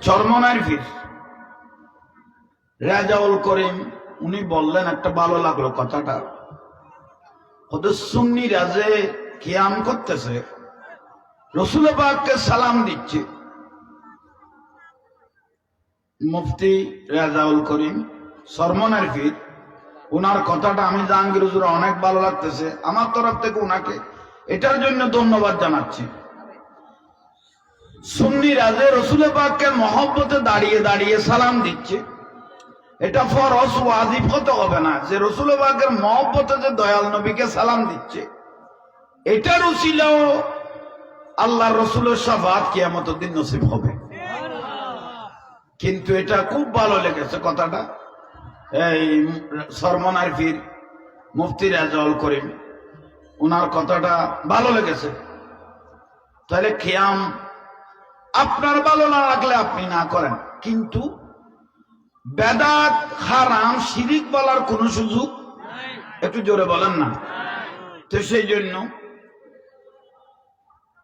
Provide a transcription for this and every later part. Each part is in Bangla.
চরমনার পীর রেজাউল করিম উনি বললেন, একটা ভালো লাগলো কথাটা। সুন্নি রাজে কিয়াম করতেছে, রসুল পাককে সালাম দিচ্ছে। মুফতি রেজাউল করিম চরমনার পীর, উনার কথাটা আমি জাহাঙ্গীর হুজুর অনেক ভালো লাগতেছে। আমার তরফ থেকে উনাকে এটার জন্য ধন্যবাদ জানাচ্ছি। সুন্নি রাজে রসুল পাককে মহব্বতে দাঁড়িয়ে দাঁড়িয়ে সালাম দিচ্ছে, এটা ফরজ ওয়াজিব হতে হবে না। যে রসুল পাকের মহব্বতে যে দয়াল নবীকে সালাম দিচ্ছে, এটার উসিলাও আল্লাহর রসুলের শাফাত কিয়ামতের দিন নসিব হবে। কিন্তু এটা খুব ভালো লেগেছে কথাটা, এই চরমনার পীর মুফতি রেজাউল করিম উনার কথাটা ভালো লেগেছে। তাহলে খিয়াম আপনার ভালো না লাগলে আপনি না করেন, কিন্তু বেদাত হারাম শিরিক বলার কোন সুযোগ, একটু জোরে বলেন না। তো সেই জন্য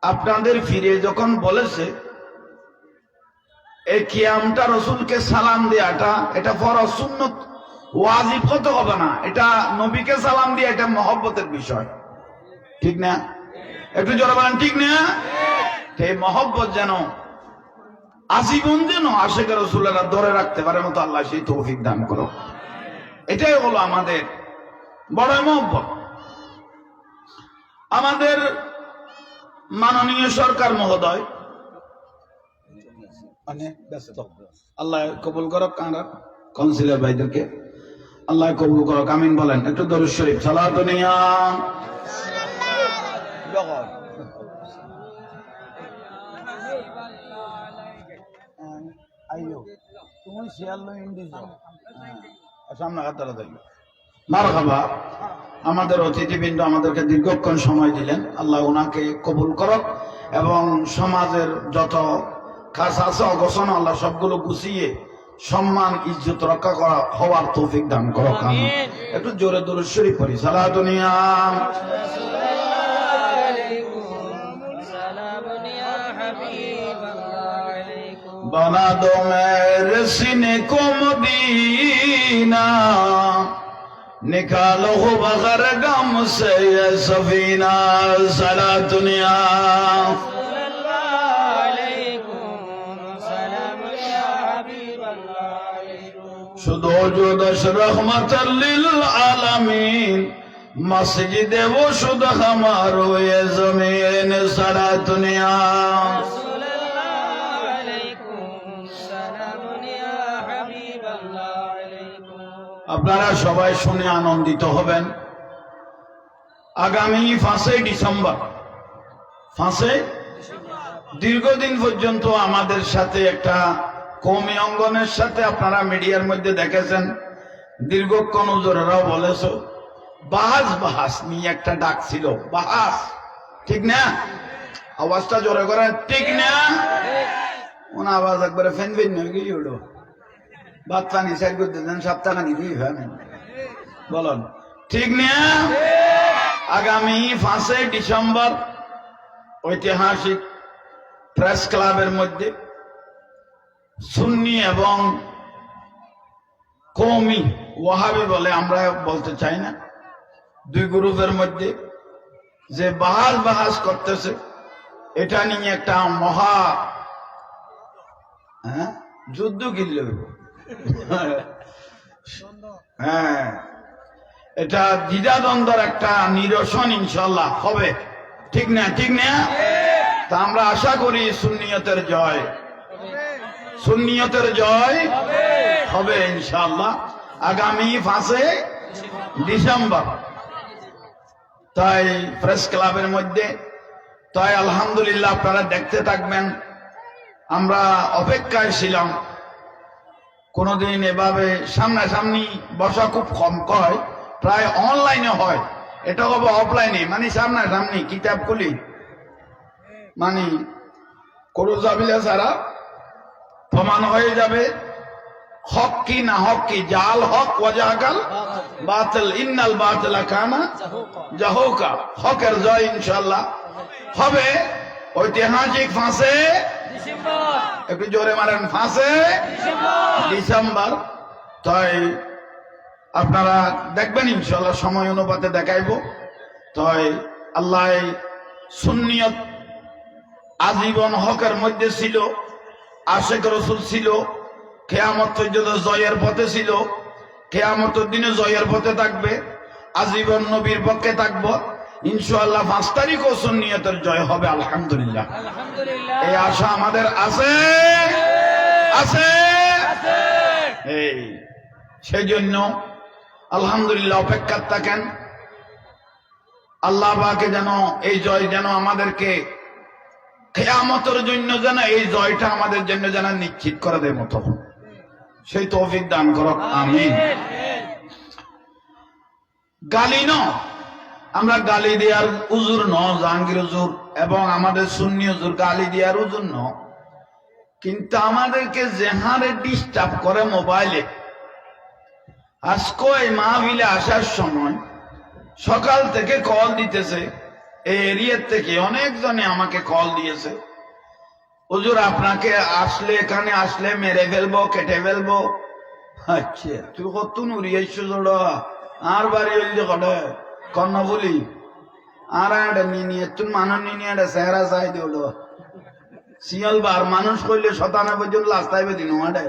আপনাদের ফিরে যখন বলেছে এই কিয়ামটা রসুলকে সালাম দেয়াটা এটা ফরজ সুন্নত ওয়াজিব হতে হবে না, এটা নবীকে সালাম দিয়ে এটা মহব্বতের বিষয়, ঠিক না? একটু জোরে বলেন ঠিক না? এই মহব্বত যেন আজীবন যেন আশিকে রাসূলেরা ধরে রাখতে পারে মতো আল্লাহ সেই তৌফিক দান করো। এটাই হলো আমাদের বড় মহব্বত। আমাদের মাননীয় সরকার মহোদয় আল্লাহ কবুল করক, কাউন্সিলর ভাইদেরকে আল্লাহ কবুল করক, আমিন বলেন। একটু দরুদ শরীফ সালাতু নিয়া। মারহাবা। আমাদের অতিথিবৃন্দ আমাদেরকে দীর্ঘক্ষণ সময় দিলেন, আল্লাহ ওনাকে কবুল করক এবং সমাজের যত কাজ আছে অগোছানো আল্লাহ সবগুলো গুছিয়ে সম্মান ইজ্জত রক্ষা করা হওয়ার তৌফিক দান করো। একটু জোরে দরুদ শরীফ পড়ি সালাতু নিয়া। बना दो मेरे सीने को मदीना, निकालो हो बगैर गम से ये सफीना। सलात दुनिया शुदो जुदश रहमतल लिल आलमीन, मस्जिद वो शुद हमारो ये जमीन। सलात दुनिया আপনারা সবাই শুনে আনন্দিত হবেন। আগামী 5 ডিসেম্বর দীর্ঘদিন পর্যন্ত আমাদের সাথে একটা কওমি অঙ্গনের সাথে আপনারা মিডিয়ার মধ্যে দেখেছেন, দীর্ঘক্ষণ হুজুরেরাও বলেছ, বাহাস নিয়ে একটা ডাক ছিল। বাহাস, ঠিক না? আওয়াজটা জোরে করেন, ঠিক না? ওনা আওয়াজ একবারে ফেন ফেন হয়ে গিয়ে উঠো বাচ্চানি সাইড করতে দেন, সপ্তাহখানি দুই বলুন, ঠিক না? আগামী 5 ডিসেম্বর ঐতিহাসিক প্রেস ক্লাবের মধ্যে সুন্নি এবং কওমি ওয়াহাবি বলে আমরা বলতে চাই না, দুই গ্রুপের মধ্যে যে বাহাস করতেছে, এটা নিয়ে একটা মহা যুদ্ধ গিল্ল। হ্যাঁ, এটা দ্বিধাদ্বন্দ্বের একটা নিরসন ইনশাল্লাহ হবে, ঠিক না? ঠিক না? তা আমরা আশা করি সুন্নিয়তের জয় হবে ইনশাল্লাহ আগামী 5 ডিসেম্বর। তাই প্রেস ক্লাবের মধ্যে, তাই আলহামদুলিল্লাহ আপনারা দেখতে থাকবেন। আমরা অপেক্ষায় ছিলাম, কোনদিন এভাবে সামনাসামনি বসা খুব কম হয়, প্রায় অনলাইনে হয়। এটা হবে অফলাইনে, মানে সামনাসামনি কিতাব খুলি, মানে করুজাবিলা ছাড়া প্রমাণ হয়ে যাবে হক কি না হক কি। জাল হক ওয়াজাহাকাল বাতিল, ইন্নাল বাতিলা কানা জাহুকা। হকের জয় ইনশাআল্লাহ হবে ঐতিহাসিক 5 একটু জোরে মারেন, 5 ডিসেম্বর। তাই আপনারা দেখবেন ইনশাআল্লাহ, সময় অনুপাতে দেখাইব। তাই আল্লাহ সুন্নিয়ত আজীবন হকের মধ্যে ছিল, আশেক রসুল ছিল, কিয়ামত পর্যন্ত জয়ের পথে ছিল, কিয়ামতের দিনে জয়ের পথে থাকবে, আজীবন নবীর পক্ষে থাকবো ইনশাআল্লাহ। 5 তারিখও সুন্নিয়তের জয় হবে আলহামদুলিল্লাহ। এই আশা আমাদের আছে আছে। এই সেই জন্য আলহামদুলিল্লাহ অপেক্ষা থাকেন। আল্লাহ পাকে যেন এই জয় যেন আমাদেরকে কিয়ামতের জন্য যেন এই জয়টা আমাদের জন্য যেন নিশ্চিত করে দেয় মতো, সেই তৌফিক দান করো, আমিন। গালি ন, আমরা গালি দেওয়ার উজুর ন, জাহাঙ্গীর হুজুর এবং আমাদের সুন্নি হুজুর গালি দেওয়ার উজুর ন, কিন্তু আমাদেরকে যেহারে ডিস্টার্ব করে মোবাইলে। আজকে এই মাহফিলে আসার সময় সকাল থেকে কল দিতেছে, এই এরিয়ার থেকে অনেকজনে আমাকে কল দিয়েছে, হুজুর আপনাকে আসলে, এখানে আসলে মেরে ফেলবো, কেটে ফেলবো। আচ্ছা তুই কত নুরিয়াইছো জোড়া, আর বাড়ি হইলে কটে কর্ণফুলি আর নিয়ে তুই মানুষ নিয়ে চেহারা চাই দিল শিয়াল বার মানুষ করলে 97 জন লাশ তাইবে দিন ওয়াডে,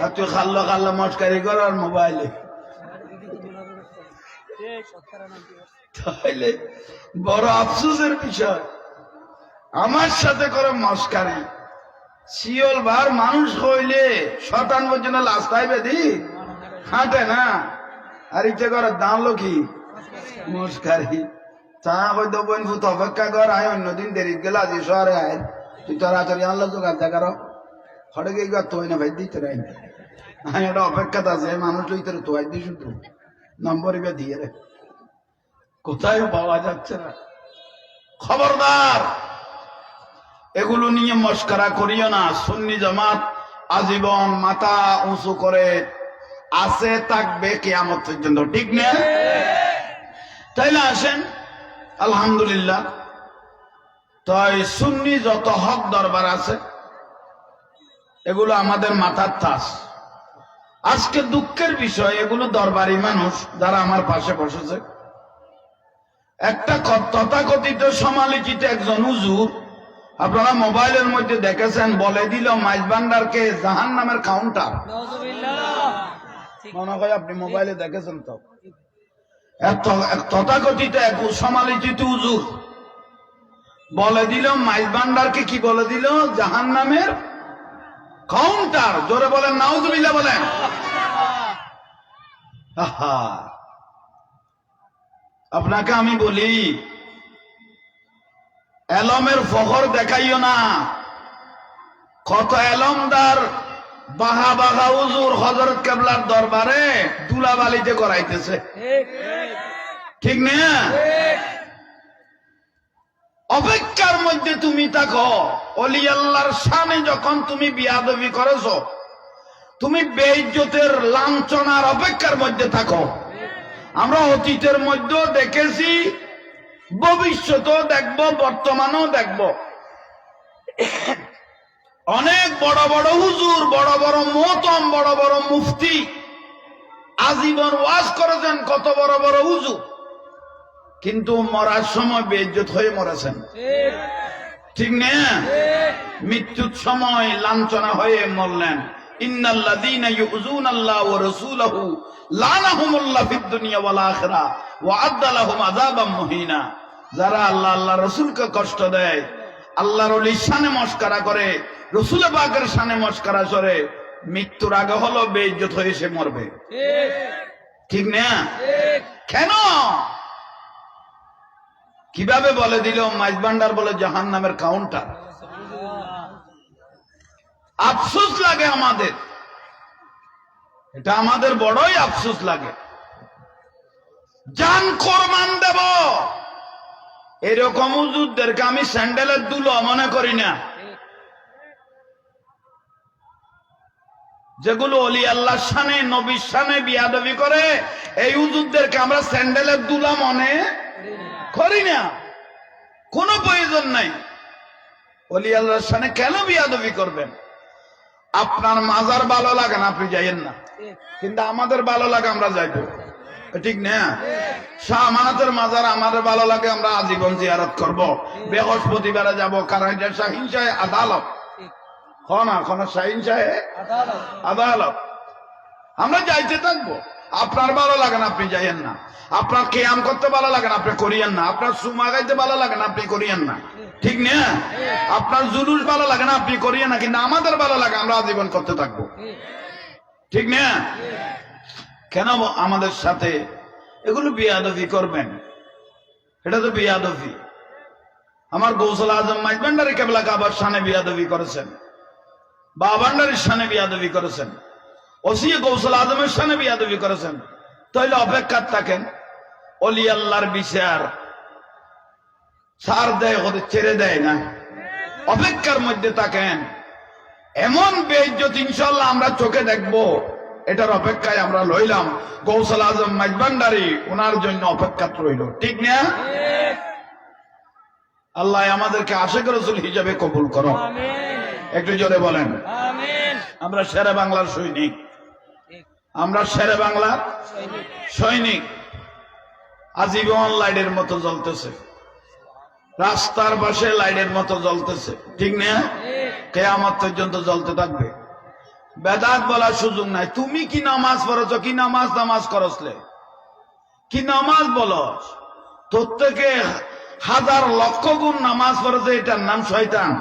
আর তুই খাল্লো খাল্লো মস্কারি কর আর মোবাইলে। তাইলে বড় আফসোসের বিষয়, আমার সাথে করে মস্কারি। শিয়াল বার মানুষ হইলে 97 জন লাশ তাইবে দি হাঁটে না, আর ইচ্ছে করে দাঁড়লো কি মস্কারি। তা হয়তো বোন ভূত অপেক্ষা কর, আয় অন্যদিন দেরি গেলে আজি শহরে আয়, তুই তাড়াতাড়ি আনলো জোগাড় দেখা করো, হঠাৎ গিয়ে তোই না ভাই দিতে রাই, আমি একটা অপেক্ষাতে আছে, মানুষ লইতে তোয়াই দিই শুধু নম্বরই বা দিয়ে রে, কোথায় পাওয়া যাচ্ছে না। খবরদার এগুলো নিয়ে মস্করা করিও না। সুন্নি জামাত আজীবন মাথা উঁচু করে আছে থাকবে কিয়ামত পর্যন্ত, ঠিক না? তাইলে আসেন আলহামদুলিল্লাহ। তাই সুন্নি যত হক দরবার আছে এগুলো আমাদের মাথার তাস। আজকে দুঃখের বিষয়, এগুলো দরবারি মানুষ যারা আমার পাশে বসেছে, একটা তথাকথিত সমালোচিত একজন হুজুর, আপনারা মোবাইলের মধ্যে দেখেছেন, বলে দিল মাইজভান্ডারকে জাহান্নামের কাউন্টার। মনে হয় আপনি মোবাইলে দেখেছেন। তো তথাকথিত এক সমালোচিত হুজুর বলে দিল মাইজভান্ডারকে, কি বলে দিল? জাহান্নামের কাউন্টার। জোরে বলেন নাউজুবিল্লাহ বলেন। আপনাকে আমি বলি, এলমের ফখর দেখাইও না। কত এলমদার বাহা বাহা হুজুর হযরত কেবলার দরবারে দুলাবালিতে করাইতেছে, ঠিক না? অপেক্ষার মধ্যে তুমি থাকো। ওলি আল্লাহর শানে যখন তুমি বিয়াদবি করেছো, তুমি বেইজ্জতের লাঞ্ছনার অপেক্ষার মধ্যে থাকো। আমরা অতীতের মধ্যেও দেখেছি, ভবিষ্যতেও দেখব, বর্তমানেও দেখব। অনেক বড় বড় হুজুর, বড় বড় মোহতম, বড় বড় মুফতি আজীবন ওয়াজ করেছেন, কত বড় বড় হুজুর, কিন্তু মরার সময় বেইজ্জত হয়ে মরেছেন, ঠিক না? মৃত্যুর সময় লাঞ্ছনা হয়ে মরলেন। ইন্নাল্লাযীনা ইউযুনাল্লাহ ওয়া রাসূলাহু লানাহুমুল্লাহ ফিদ দুনিয়া ওয়াল আখিরাহ ওয়া আ'আদ্দা লাহুম আযাবাম মুহিনা। যারা আল্লাহ আল্লাহ রাসূলকে কষ্ট দেয়, আল্লাহর ওলির শানে মস্করা করে, রাসূল পাকের শানে মস্করা করে, মৃত্যুর আগে হলো বেইজ্জত হয়ে সে মরবে, ঠিক না? কেন? কিভাবে বলে দিল মাইজভান্ডার বলে জাহান্নামের কাউন্টার। আফসোস লাগে আমাদের, এটা আমাদের বড়ই আফসোস লাগে। জান কোরবান দেব, এরকম হুজুরদেরকে আমি স্যান্ডেলের দুলো মনে করি না। যেগুলো ওলি আল্লাহর শানে, নবীর শানে বিয়াদবি করে, এই হুজুরদেরকে আমরা স্যান্ডেলের দুলা মনে করি না, কোনো প্রয়োজন নাই। ওলি আল্লাহর সামনে কেন বিয়াদবি করবেন? আপনার মাজার ভালো লাগে না, আপনি যাইয়েন না, কিন্তু আমাদের ভালো লাগে আমরা যাইব, ঠিক না? শাহ আমানতের মাজার আমাদের ভালো লাগে, আমরা আজীবন জিয়ারত করব। বৃহস্পতিবারে যাব, কারণ এটা শাহিন শাহে আদালত, শাহিন শাহে আদালত, আমরা যাইতে থাকবো। আপনার ভালো লাগে না, আপনি যাইয়েন না। আপনার কেয়াম করতে ভালো লাগে না, আপনি করিয়েন না। আপনার সুমা গাইতে ভালো লাগে না, আপনি করিয়েন না, ঠিক না? আপনার জুলুস ভালো লাগে না, আপনি করিয়েন না, কিন্তু আমাদের ভালো লাগে, আমরা আজীবন করতে থাকবো, ঠিক না? কেন আমাদের সাথে এগুলো বিয়াদবি করবেন? এটা তো বিয়াদবি। আমার গৌসুল আজম মাইজভান্ডারী কেবলা কাবার শানে বিয়াদবি করেছেন, বাবান্ডারির শানে বিয়াদবি করেছেন, ওসি গৌসুল আজমের শানে বিয়াদবি করেছেন। তাইলে অপেক্ষা থাকেন, অলি আল্লাহর বিচার ছাড় দেয়, ওদের ছেড়ে দেয় না, অপেক্ষার মধ্যে থাকেন। এমন বেইজ্জত ইনশাআল্লাহ আমরা চোখে দেখবো, এটার অপেক্ষায় আমরা লইলাম। গৌসুল আজম মাইজভান্ডারী ওনার জন্য অপেক্ষা রইল, ঠিক না? আল্লাহ আমাদেরকে আশিক রাসূল হিসাবে কবুল করো, একটু জোরে বলেন। আমরা শেরে বাংলার সৈনিক, আমরা শেরে বাংলার সৈনিক। আজীবন লাইটের মতো জ্বলতেছে, রাস্তার পাশে লাইটের মতো জ্বলতেছে, ঠিক না? কিয়ামত পর্যন্ত জ্বলতে থাকবে। বেদাত বলার সুযোগ নাই। তুমি কি নামাজ পড়ছ, কি নামাজ করছলে, কি নামাজ বলস? তোর থেকে হাজার লক্ষ গুণ নামাজ পড়েছে, এটার নাম শয়তান।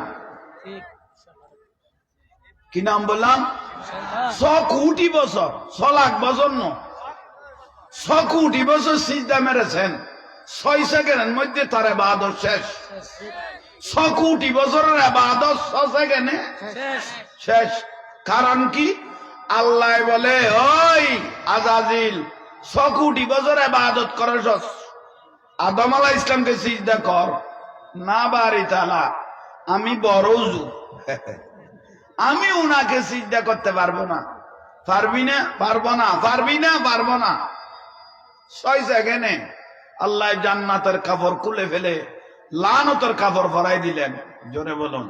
কি নাম বললাম? 100 কোটি বছর, 100 লাখ বছর ন, 100 কোটি বছর সিজদা মেরেছেন, 6 সেকেন্ডের মধ্যে তার ইবাদত শেষ। 100 কোটি বছরের ইবাদত 6 সেকেন্ডে শেষ। কারণ কি? আল্লাহ বলে, ওই আজাজিল 100 কোটি বছর ইবাদত করেছ, আদম আলাইহিস ইসলামকে সিজদা কর। না বাড়ি তালা, আমি বড় উজু, আমি উনাকে সিজদা করতে পারবো না। পারবি না? পারবো না। পারবি না? পারবো না। 6 সেকেন্ডে আল্লাহ জান্নাতের কাপড় খুলে ফেলে লানতের কাপড় পরাই দিলেন। জোরে বলুন।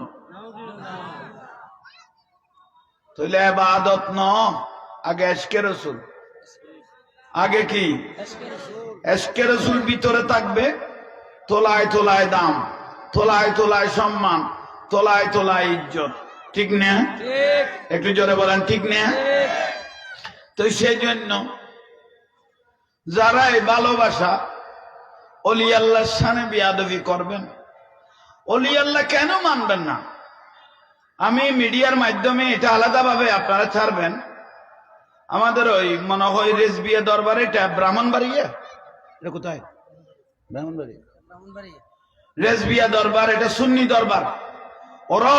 তাহলে ইবাদত ন, আগে ইশকে রাসূল। আগে কি? ইশকে রাসূল ভিতরে থাকবে, তোলায় তোলায় দাম, তোলায় তোলায় সম্মান, তোলায় তোলায় ইজ্জত, ঠিক না? একটু জোরে বলেন, ঠিক না? তো সেই জন্য যারা এই ভালোবাসা অলি আল্লাহর শানে বিয়াদবি করবেন, অলি আল্লাহ কেন মানবেন না? আমি মিডিয়ার মাধ্যমে এটা আলাদাভাবে আপনারা ছাড়বেন। আমাদের ওই মনে হয় রেজবিয়া দরবার, এটা ব্রাহ্মণবাড়িয়া, এটা কোথায়? ব্রাহ্মণবাড়িয়া। রেজবিয়া দরবার এটা সুন্নি দরবার, ওরা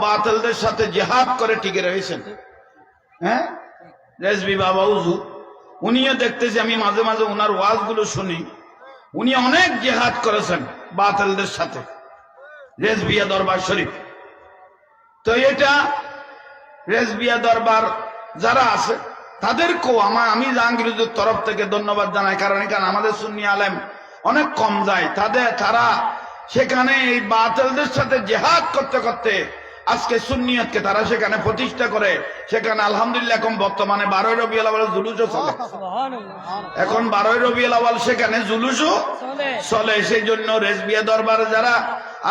বাতিলদের সাথে জিহাদ করে টিকে রয়েছেন। হ্যাঁ, রেজবি বাবা হুজুর, উনিও দেখতেছি, আমি মাঝে মাঝে ওনার ওয়াজগুলো শুনি, উনি অনেক জিহাদ করেছেন বাতিলদের সাথে, রেজবিয়া দরবার শরীফ। তো এটা রেজবিয়া দরবার যারা আছে তাদেরকেও আমি জাহাঙ্গীরের তরফ থেকে ধন্যবাদ জানাই। কারণ এখানে আমাদের সুন্নি আলেম অনেক কম যায়, তারা সেখানে এই বাতিলদের সাথে জিহাদ করতে করতে আজকে সুন্নিয়তকে তারা সেখানে প্রতিষ্ঠা করে। সেখানে আলহামদুলিল্লাহ এখন বর্তমানে 12ই রবিউল আউয়াল জুলুসও চলে, এখন 12ই রবিউল আউয়াল সেখানে জুলুসও চলে। সেই জন্য রেজবিয়া দরবারে যারা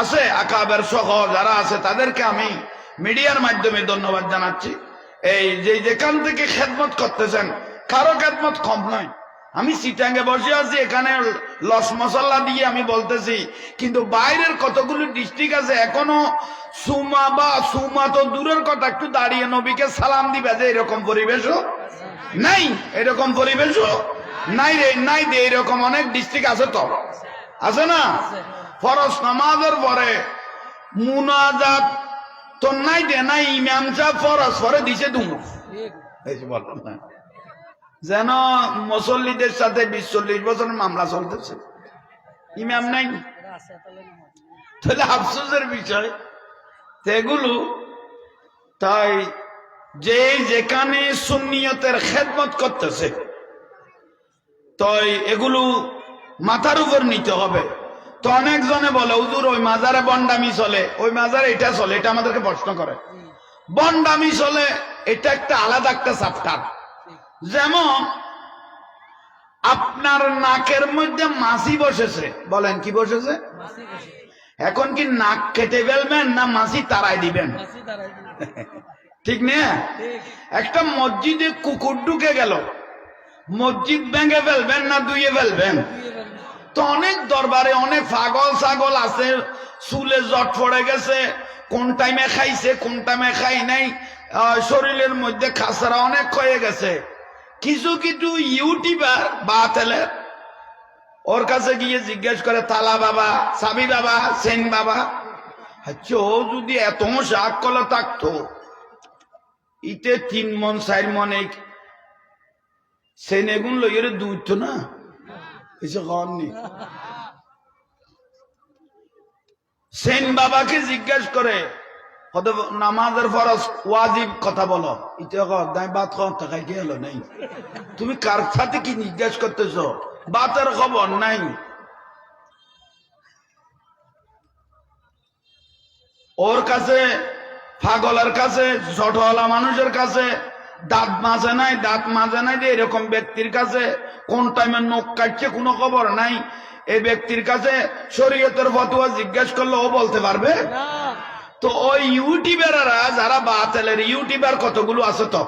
আছে, আকাবের সহ যারা আছে, তাদেরকে আমি মিডিয়ার মাধ্যমে ধন্যবাদ জানাচ্ছি। এই যে যেখান থেকে খেদমত করতেছেন, কারো খেদমত কম নয়। আমি চিটাঙ্গে বসে আছি, এখানে লস মশলা দিয়ে আমি বলতেছি, কিন্তু বাইরের কতগুলো ডিস্ট্রিক্ট আছে এখনো সুমা তো দূরের কথা, একটু দাঁড়িয়ে নবীকে সালাম দিবে যে এরকম পরিবেশও নাই, এরকম পরিবেশও নাই রে, নাই রে। এরকম অনেক ডিস্ট্রিক্ট আছে, তো আছে না? ফরজ নামাজের পরে মুনাজাত তো নাই দে, নাই ইমাম সাহেব ফরজ পরে দিছে দুমু, বললাম না যেন মুসল্লিদের সাথে 20-40 বছর মামলা চলতেছে, ইমাম নাই। তাহলে আফসোসের বিষয় এগুলো। তাই যে যেখানে সুন্নিয়তের খেদমত করতেছে, তাই এগুলো মাথার উপর নিতে হবে। তো অনেক জনে বলে হুজুর ওই মাজারে বন্ডামি চলে, ওই মাজারে এটা চলে, এটা আমাদেরকে প্রশ্ন করে। বন্ডামি চলে এটা একটা আলাদা একটা চ্যাপ্টার। যেমন আপনার নাকের মধ্যে মাছি বসেছে, বলেন কি বসেছে? এখন কি নাক কেটে ফেলবেন না মাছি তাড়াই দিবেন? ঠিক না? একটা মসজিদে কুকুর ঢুকে গেল, মসজিদ ভেঙে ফেলবেন না ধুয়ে ফেলবেন? তো অনেক দরবারে অনেক পাগল ছাগল আছে, চুলে জট পড়ে গেছে, কোন টাইমে খাইছে কোন টাইমে খাই নাই, শরীরের মধ্যে খাসরা অনেক হয়ে গেছে। কিছু কিছু ইউটিউবার বাতেলের ওর কাছে গিয়ে জিজ্ঞেস করে তালা বাবা, সাবি বাবা, সেন বাবা। আচ্ছা, ও যদি এত শাক কলা থাকতো, ইতে 3 মন 4 মন সেন এগুন লইরে দুইতো না, এসে খাওয়াননি। সেন বাবাকে জিজ্ঞেস করে নামাজের ফরজ ওয়াজিব কথা বলো, ইতে দাই বাত খাই কি হলো নাই? তুমি কার সাথে কি জিজ্ঞেস করতেছ? বাতের খবর নাই। ওর কাছে পাগলের কাছে, জটওয়ালা মানুষের কাছে দাঁত মাজে নাই, দাঁত মাজে নাই, এরকম ব্যক্তির কাছে কোন টাইমে নখ কাটছে কোনো খবর নাই। এই ব্যক্তির কাছে শরীয়তের ফতোয়া জিজ্ঞেস করলে ও বলতে পারবে? তো ওই ইউটিউবাররা যারা বাতেলের ইউটিউবার কতগুলো আছে, তো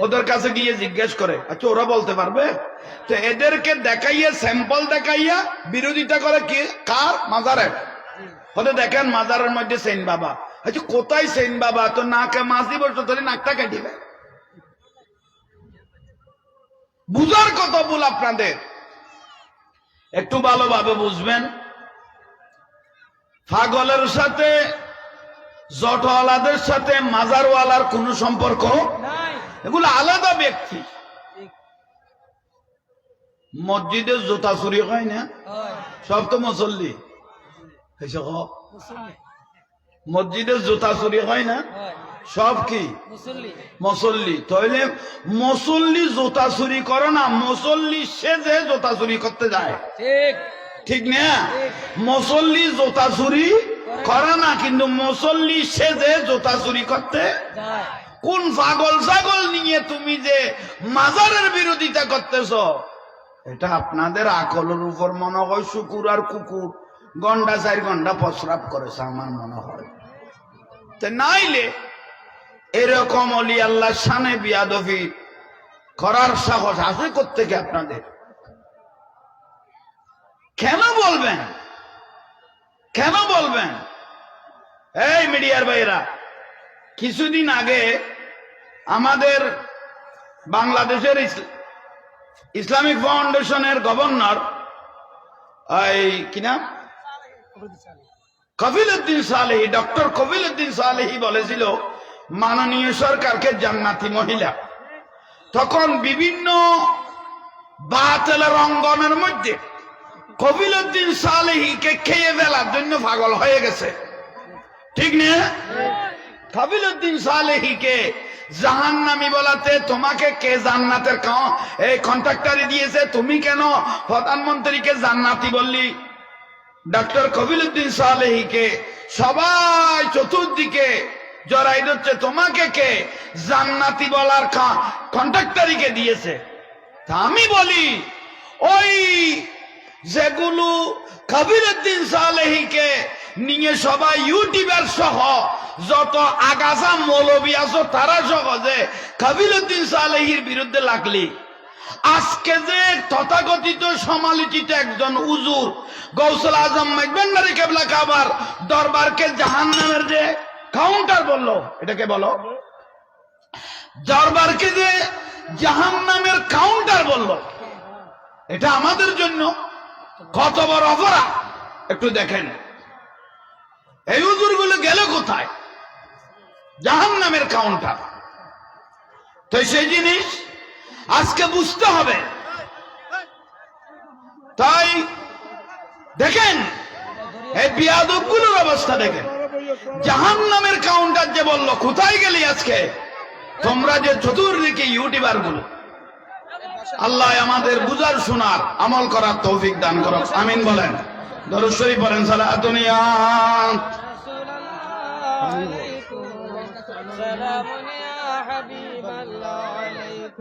ওদের কাছে গিয়ে জিজ্ঞেস করে, আচ্ছা ওরা বলতে পারবে? তো এদেরকে দেখাইয়া, স্যাম্পল দেখাইয়া বিরোধিতা করে কি কার? মাজারের। হতে দেখেন মাজারের মধ্যে সেন বাবা। আচ্ছা কোথায় সেন বাবা? তো নাকে মাছি বসতো, তাহলে নাকটা কাটিবে। বুঝার কত ভুল আপনাদের, একটু ভালোভাবে বুঝবেন। পাগলের সাথে, জটওয়ালাদের সাথে মাজারওয়ালার কোন সম্পর্ক নাই, এগুলো আলাদা ব্যক্তি। মসজিদে জুতা চুরি হয় না? সব তো মুসল্লি। মসজিদে জুতা চুরি হয় না? সব কি মুসল্লি? তাহলে মুসল্লি জুতা চুরি করে না, মুসল্লি সেজে জুতা চুরি করতে যায়। ঠিক না? মুসল্লি জুতা চুরি করে না, কিন্তু মুসল্লি সেজে জুতা চুরি করতে যায়। কোন পাগল ছাগল নিয়ে তুমি যে মাজারের বিরোধিতা করতেছ? এটা আপনাদের আকলের উপর মনে হয় শুকুর আর কুকুর ঘন্টা 4 ঘন্টা প্রস্রাব করেছে আমার মনে হয়। নাইলে এরকম অলি আল্লাহ শানে বিয়াদফি করার সাহস আছে কোত্থেকে আপনাদের? কেন বলবেন? কেন বলবেন? এই মিডিয়ার ভাইরা, কিছুদিন আগে আমাদের বাংলাদেশের ইসলামিক ফাউন্ডেশনের গভর্নর কি নাম, কফিল উদ্দিন সালেহী, ডক্টর কফিল উদ্দিন সালেহী বলেছিল মাননীয় সরকারকে জান্নাতি মহিলা। তখন বিভিন্ন বাতিলের অঙ্গনের মধ্যে কফিল উদ্দিন সালেহীকে খেয়ে ফেলার জন্য পাগল হয়ে গেছে। ঠিক না? কফিল উদ্দিন সালেহীকে জাহান্নামী বলাতে তোমাকে কে জান্নাতের এই কন্ট্রাক্টরি দিয়েছে? তুমি কেন প্রধানমন্ত্রীকে জান্নাতি বললি? ডক্টর কফিল উদ্দিন সালেহীকে সবাই চতুর্দিকে জড়াই দিচ্ছে, তোমাকে কে জান্নাতি বলার কন্ট্রাক্টরিকে দিয়েছে? তা আমি বলি, ওই যেগুলো কফিল উদ্দিন সালেহীকে নিয়ে সবাই ইউটিউবার সহ যত আগাছা মৌলবী আছো তারা সহজে কফিল উদ্দিন সালেহীর বিরুদ্ধে লাগলি, আজকে যে তথাকথিত সমালোচিত একজন হুজুর গৌসুল আজম মাইজভান্ডারী কেবলা কাবার দরবারকে জাহান্নামের যে কাউন্টার বললো, এটাকে বলো, দরবারকে যে জাহান্নামের কাউন্টার বললো, এটা আমাদের জন্য কত বড় অপরাধ একটু দেখেন। এই হুজুরগুলো গেল কোথায়? জাহান্নামের কাউন্টার। তো সেই জিনিস আজকে বুঝতে হবে। তাই দেখেন এই বিয়াদবগুলোর অবস্থা দেখেন। জাহান্নামের কাউন্টার যে বলল, কোথায় গেলি আজকে তোমরা যে চতুর্দিকে ইউটিউবার গুলো? আল্লাহ আমাদের বুঝার শোনার আমল করার তৌফিক দান করো, আমিন বলেন। দরুদ শরীফ পড়েন সালাতুন ইয়া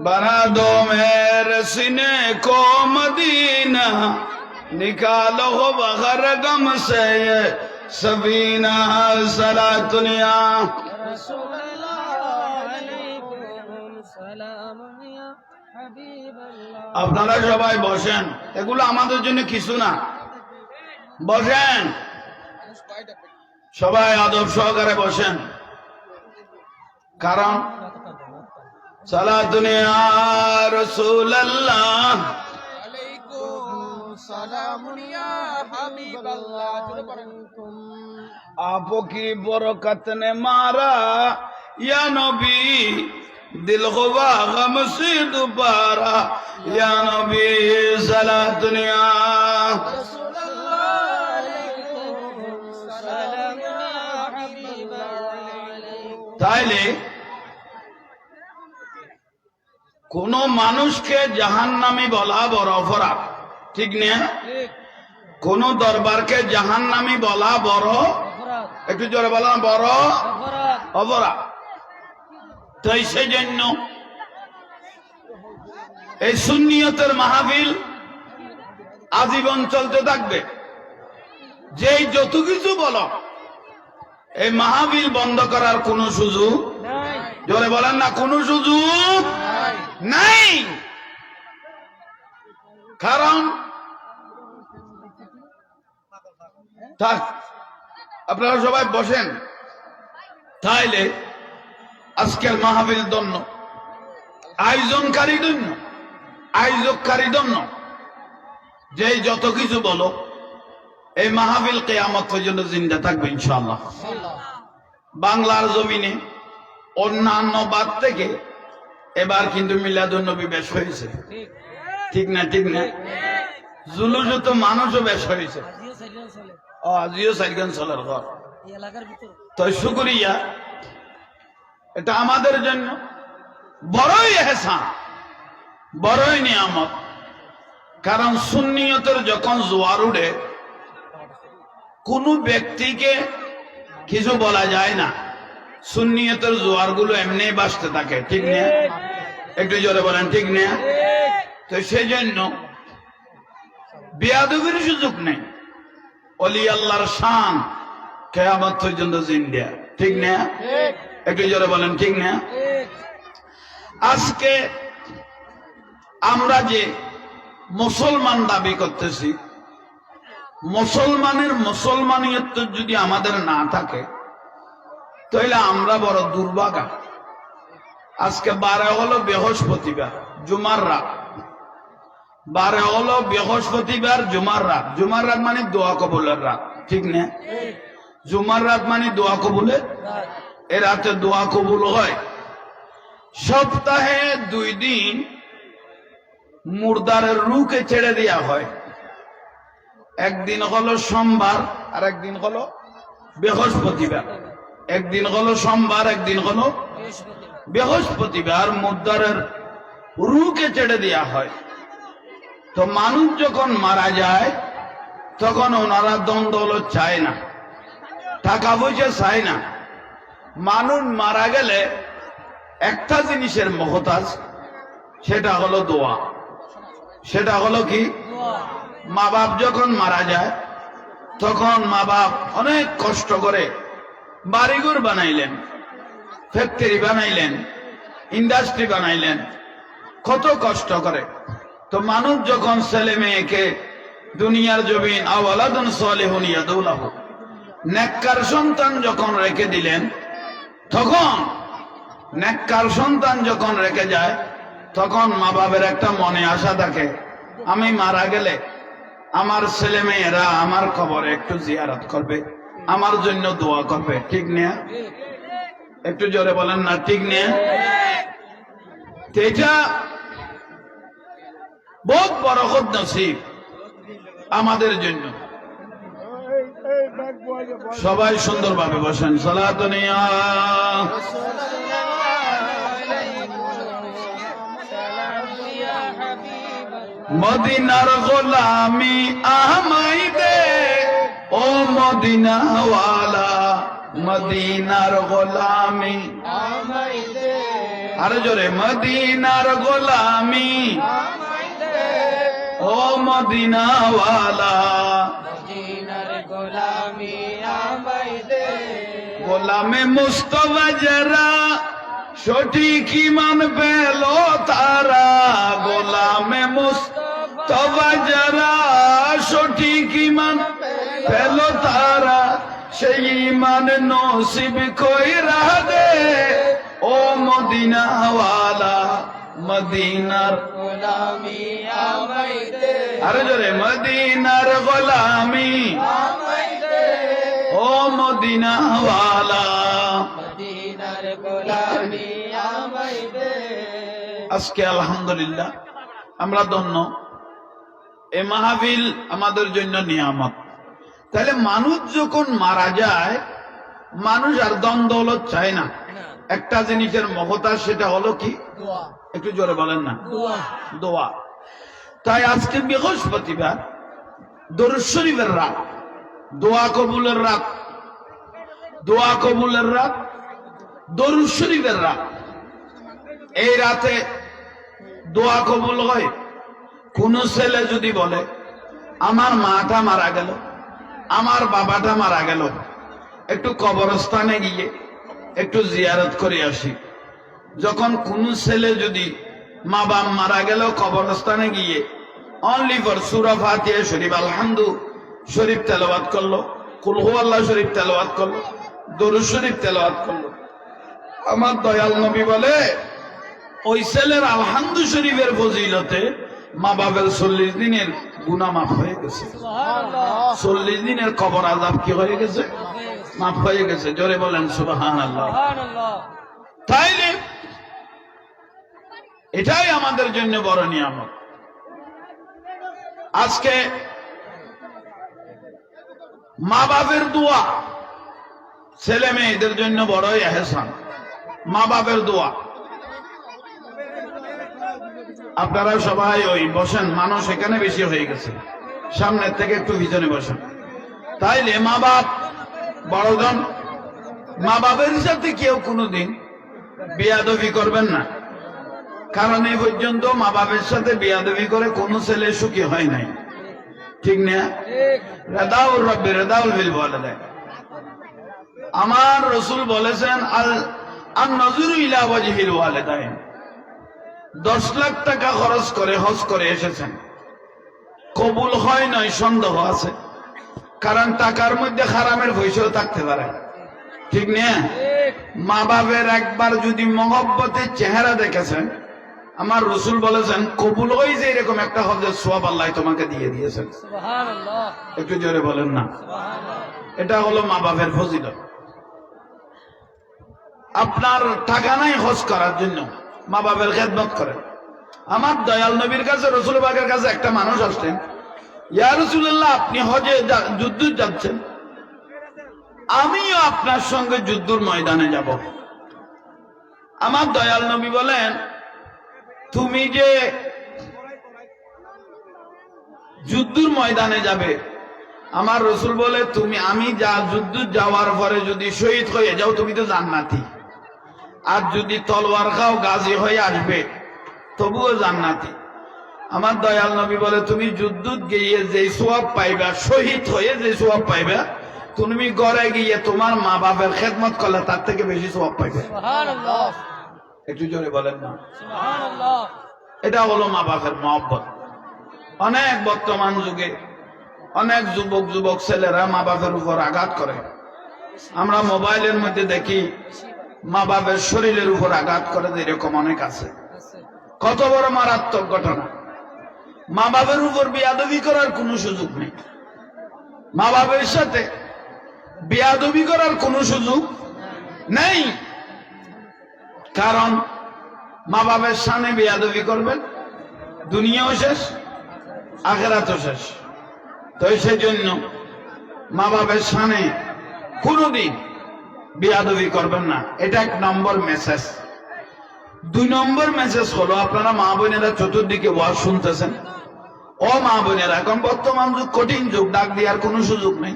बना दो मेरे सीने को मदीना निकालो बगैर गम से ये सफीना सलातुनिया আপনারা সবাই বসেন, এগুলো আমাদের জন্য কিছু না, বসেন সবাই আদব সহকারে বসেন। কারণ সালাতুন ইয়া রাসূলুল্লাহ আলাইকুম সালামুন ইয়া হাবিবাল্লাহ আপো কি বরকত নে মারা ইয়া নবী দিল হুয়া গম সে দুবারা ইয়া নবী সালাতুন ইয়া রাসূলুল্লাহ আলাইকুম সালামুন ইয়া হাবিবাল্লাহ। তাইলে কোন মানুষকে জাহান্নামী বলা বড় অপরাধ, ঠিক না? কোন দরবারকে জাহান্নামী বলা বড়, একটু জোরে বলা, বড় অপরাধ। তো সেই জন্য এই সুন্নিয়তের মাহফিল আজীবন চলতে থাকবে। যেই যত কিছু বলো, এই মাহফিল বন্ধ করার কোন সুযোগ, জোরে বলেন না, কোন সুযোগ নাই। কারণ থাক, আপনারা সবাই বসেন। তাইলে আজকের মাহফিল ধন্য, আয়োজনকারী ধন্য, আয়োজককারী ধন্য। যে যত কিছু বলো, এই মাহফিল কিয়ামত পর্যন্ত জিন্দা থাকবে ইনশাআল্লাহ। বাংলার জমিনে অন্যান্য বাদ থেকে এবার কিন্তু মিলাদুন নবী বেশ হয়েছে, ঠিক না? ঠিক না? জুলুসে তো মানুষও বেশ হয়েছে, আজিও সাইকেল চলার ঘর। তো শুকরিয়া, এটা আমাদের জন্য বড়ই এহসান, বড়ই নিয়ামত। কারণ সুন্নিয়তের যখন জোয়ার উঠে, কোন ব্যক্তিকে কিছু বলা যায় না। সুন্নিয়তের জোয়ার গুলো এমনি বাসতে থাকে, ঠিক না? একটু জোরে বলেন, ঠিক না? তো সেই জন্য বেয়াদবির সুযোগ নেই। ওলি আল্লাহর শান কিয়ামত পর্যন্ত জিন্দা, ঠিক না? একটু জোরে বলেন, ঠিক না? আজকে আমরা যে মুসলমান দাবি করতেছি, মুসলমানের মুসলমানিয়ত যদি আমাদের না থাকে, তাহলে আমরা বড় দুর্ভাগা। আজকে 12 হলো বৃহস্পতিবার, জুমার রাত। 12 হলো বৃহস্পতিবার, জুমার রাত। জুমার রাত মানে দোয়া কবুলের রাত, ঠিক না? জুমার রাত মানে দোয়া কবুলের, এ রাতে দোয়া কবুল হয়। সপ্তাহে 2 দিন মুর্দারের রুকে ছেড়ে দেওয়া হয়। একদিন হলো সোমবার আর একদিন হলো বৃহস্পতিবার। একদিন হলো সোমবার, একদিন হলো বৃহস্পতিবার। মুর্দারের রুকে ছেড়ে দেওয়া হয়। তো মানুষ যখন মারা যায়, তখন ওনারা দ্বন্দ্ব চায় না, টাকা পয়সা চায় না। মানুষ মারা গেলে একটা জিনিসের মহতাজ, সেটা হলো দোয়া। সেটা হলো কি? মা বাপ যখন মারা যায়, তখন মা বাপ অনেক কষ্ট করে বাড়িঘর বানাইলেন, ফ্যাক্টরি বানাইলেন, ইন্ডাস্ট্রি বানাইলেন, কত কষ্ট করে। তো মানুষ যখন ছেলে মেয়েকে দুনিয়ার জমিন আওয়ালাদুন সালিহুন ইয়াদুলাহু, নেককার সন্তান যখন রেখে দিলেন, তখন নেককার সন্তান যখন রেখে যায়, তখন মা বাবার একটা মনে আশা থাকে, আমি মারা গেলে আমার ছেলে মেয়েরা আমার কবরে একটু জিয়ারত করবে, আমার জন্য দোয়া করবে, ঠিক না? একটু জোরে বলেন না, ঠিক না? এটা বহুত বড় নসিব আমাদের জন্য। সবাই সুন্দরভাবে বসেন। সালাতুন ইয়া মদিনার গোলামি আমাই দে ও মদিনাওয়ালা মদিনার গোলামি আমায় দে, আরে জোরে মদিনার গোলামি আমায় দে, ও মদিনাওয়ালা মদিনার গোলামি আমায় দে। গোলামে মুস্তফা যারা সঠিক ঈমান পেল তারা, গোলামে মুস্তফা যারা সঠিক ঈমান পেল তারা, সেই ঈমান নসিব কইরা দে ও মদিনাওয়ালা মদিনার গোলামি আমায় দে, আরে জোরে মদিনার গোলামি আমায় দে, ও মদিনাওয়ালা। মদিনার গোলামি আমায় দে। আজকে আলহামদুলিল্লাহ আমরা ধন্য, এ মাহফিল আমাদের জন্য নিয়ামত। তাহলে মানুষ যখন মারা যায়, মানুষ আর দ্বন্দ্ব হলো চায় না। একটা জিনিসের মহতাজ, সেটা হলো কি? দোয়া, একটু জোরে বলেন না। দোয়া, দোয়া। তাই আজকে বৃহস্পতিবার, দরুদ শরীফের রাত, দোয়া কবুলের রাত, দোয়া কবুলের রাত, দরুদ শরীফের রাত। এই রাতে দোয়া কবুল হয়। কোন ছেলে যদি বলে আমার মাটা মারা গেল, আমার বাবাটা মারা গেল, একটু কবরস্থানে গিয়ে একটু জিয়ারত করে আসি। যখন কোন ছেলে যদি মা বাপ মারা গেল, কবরস্থানে গিয়ে অনলি ফর সূরা ফাতিহা শরীফ, আলহামদু শরীফ তেলাওয়াত করলো, কুল হুয়াল্লাহ শরীফ তেলাওয়াত করলো, দরুদ শরীফ তেলাওয়াত করলো, আমার দয়াল নবী বলে ওই ছেলের আলহামদু শরীফের ফজিলতে মা বাপের 40 দিনের গুনাহ মাফ হয়ে গেছে। সুবহানাল্লাহ, 40 দিনের কবর আযাব কি হয়ে গেছে? মাফ হয়ে গেছে। জোরে বলেন সুবহানাল্লাহ। সুবহানাল্লাহ। তাইলে এটাই আমাদের জন্য বড় নিয়ামত। আজকে মা বাপের দোয়া ছেলে মেয়েদের জন্য বড়ই এহসান। মা বাপের দোয়া। আপনারা সবাই ওই বসেন, মানুষ এখানে বেশি হয়ে গেছে, সামনের থেকে একটু পিছনে বসেন। তাইলে মা বাপ বড়জন, মা বাপের সাথে কেউ কোনোদিন বিয়াদবি করবেন না, কারণ এই পর্যন্ত মা বাপের সাথে বিয়াদবি করে কোনো ছেলে সুখী হয় নাই, ঠিক না? রেদাউল রব্বি রেদাউল বিল ওয়ালিদাইন। আমার রাসূল বলেছেন আন নজরু ইলা ওয়াজহিল ওয়ালিদাইন। 10 লাখ টাকা খরচ করে হজ করে এসেছেন, কবুল হয় নাই, সন্দেহ আছে, কারণ টাকার মধ্যে হারামের পয়সাও থাকতে পারে, ঠিক না? মা বাপের একবার যদি মহব্বতের চেহারা দেখেছেন, আমার রাসূল বলেছেন কবুল হয়েছে এরকম একটা হজের সওয়াব আল্লাহ তোমাকে দিয়ে দিয়েছেন। সুবহানাল্লাহ, একটু জোরে বলেন না। সুবহানাল্লাহ। এটা হলো মা বাপের ফজিলত। আপনার টাকা নাই হজ করার জন্য, মা বাপের খেদমত করেন। আমার দয়াল নবীর কাছে, রাসূল পাকের কাছে একটা মানুষ আসলেন, ইয়া রাসূলুল্লাহ আপনি হজে যুদ্ধ যাচ্ছেন, আমিও আপনার সঙ্গে যুদ্ধের ময়দানে যাব। আমার দয়াল নবী বলেন তুমি যে যুদ্ধের ময়দানে যাবে, আমার রাসূল বলে আমি যা যুদ্ধ যাওয়ার পরে যদি শহীদ হয়ে যাও তুমি তো জান্নাতি, আর যদি তলোয়ার খাও গাজী হয়ে আসবে তবুও জান্নাতি। আমার দয়াল নবী বলে তুমি যুদ্ধ গিয়ে যে সওয়াব পাইবা, শহীদ হয়ে যে সওয়াব পাইবা, তুমি ঘরে গিয়ে তোমার মা বাপের খেদমত করলে তার থেকে বেশি সওয়াব পাইবে। সুবহানাল্লাহ, একটু জোরে বলেন না। সুবহানাল্লাহ। এটা হলো মা বাপের মহব্বত। অনেক বর্তমান যুগে অনেক যুবক ছেলেরা মা বাপের উপর আঘাত করে। আমরা মোবাইলের মধ্যে দেখি মা বাপের শরীরের উপর আঘাত করে, এরকম অনেক আছে। কত বড় মারাত্মক ঘটনা। মা বাপের উপর বেয়াদবি করার কোনো সুযোগ নেই, মা বাপের সাথে বেয়াদবি করার কোনো সুযোগ নেই, কারণ মা বাপের সামনে বেয়াদবি করবেন, দুনিয়াও শেষ আখিরাতও শেষ। তো সেই জন্য মা বাপের সামনে কোনোদিন বেয়াদবি করবেন না। এটা 1 নম্বর মেসেজ। 2 নম্বর মেসেজ হলো, আপনারা মা বোনেরা চতুর্দিকে ওয়াজ শুনতেছেন, ও মা বোনেরা, এখন বর্তমান যুগ কঠিন যুগ, ডাক দেওয়ার কোনো সুযোগ নেই।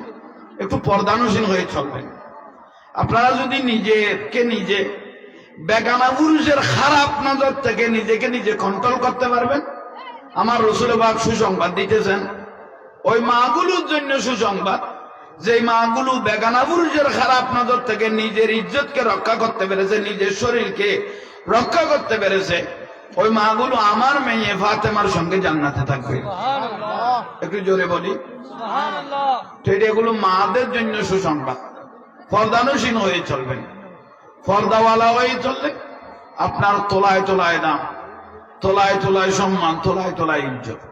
একটু পর্দানুশীল হয়ে চলবেন। আপনারা যদি নিজেকে নিজে বেগানা পুরুষের খারাপ নজর থেকে নিজেকে নিজে কন্ট্রোল করতে পারবেন। আমার রসুল পাক সুসংবাদ দিতেছেন, ওই মাগুলোর জন্য সুসংবাদ, যে মাগুলো বেগানা পুরুষের খারাপ নজর থেকে নিজের ইজ্জতকে রক্ষা করতে পেরেছে, নিজের শরীরকে রক্ষা করতে পেরেছে, ওই মাগুলো আমার মেয়ে ফাতেমার সঙ্গে জান্নাতে থাকবে। সুবহানাল্লাহ, একটু জোরে বলি সুবহানাল্লাহ। তো এগুলো মাদের জন্য সুসংবাদ। পর্দানুশীল হয়ে চলবেন, পর্দাওয়ালা হয়ে চললে আপনার তোলায় তোলায় দাম, তোলায় তোলায় সম্মান, তোলায় তোলায় ইজ্জত।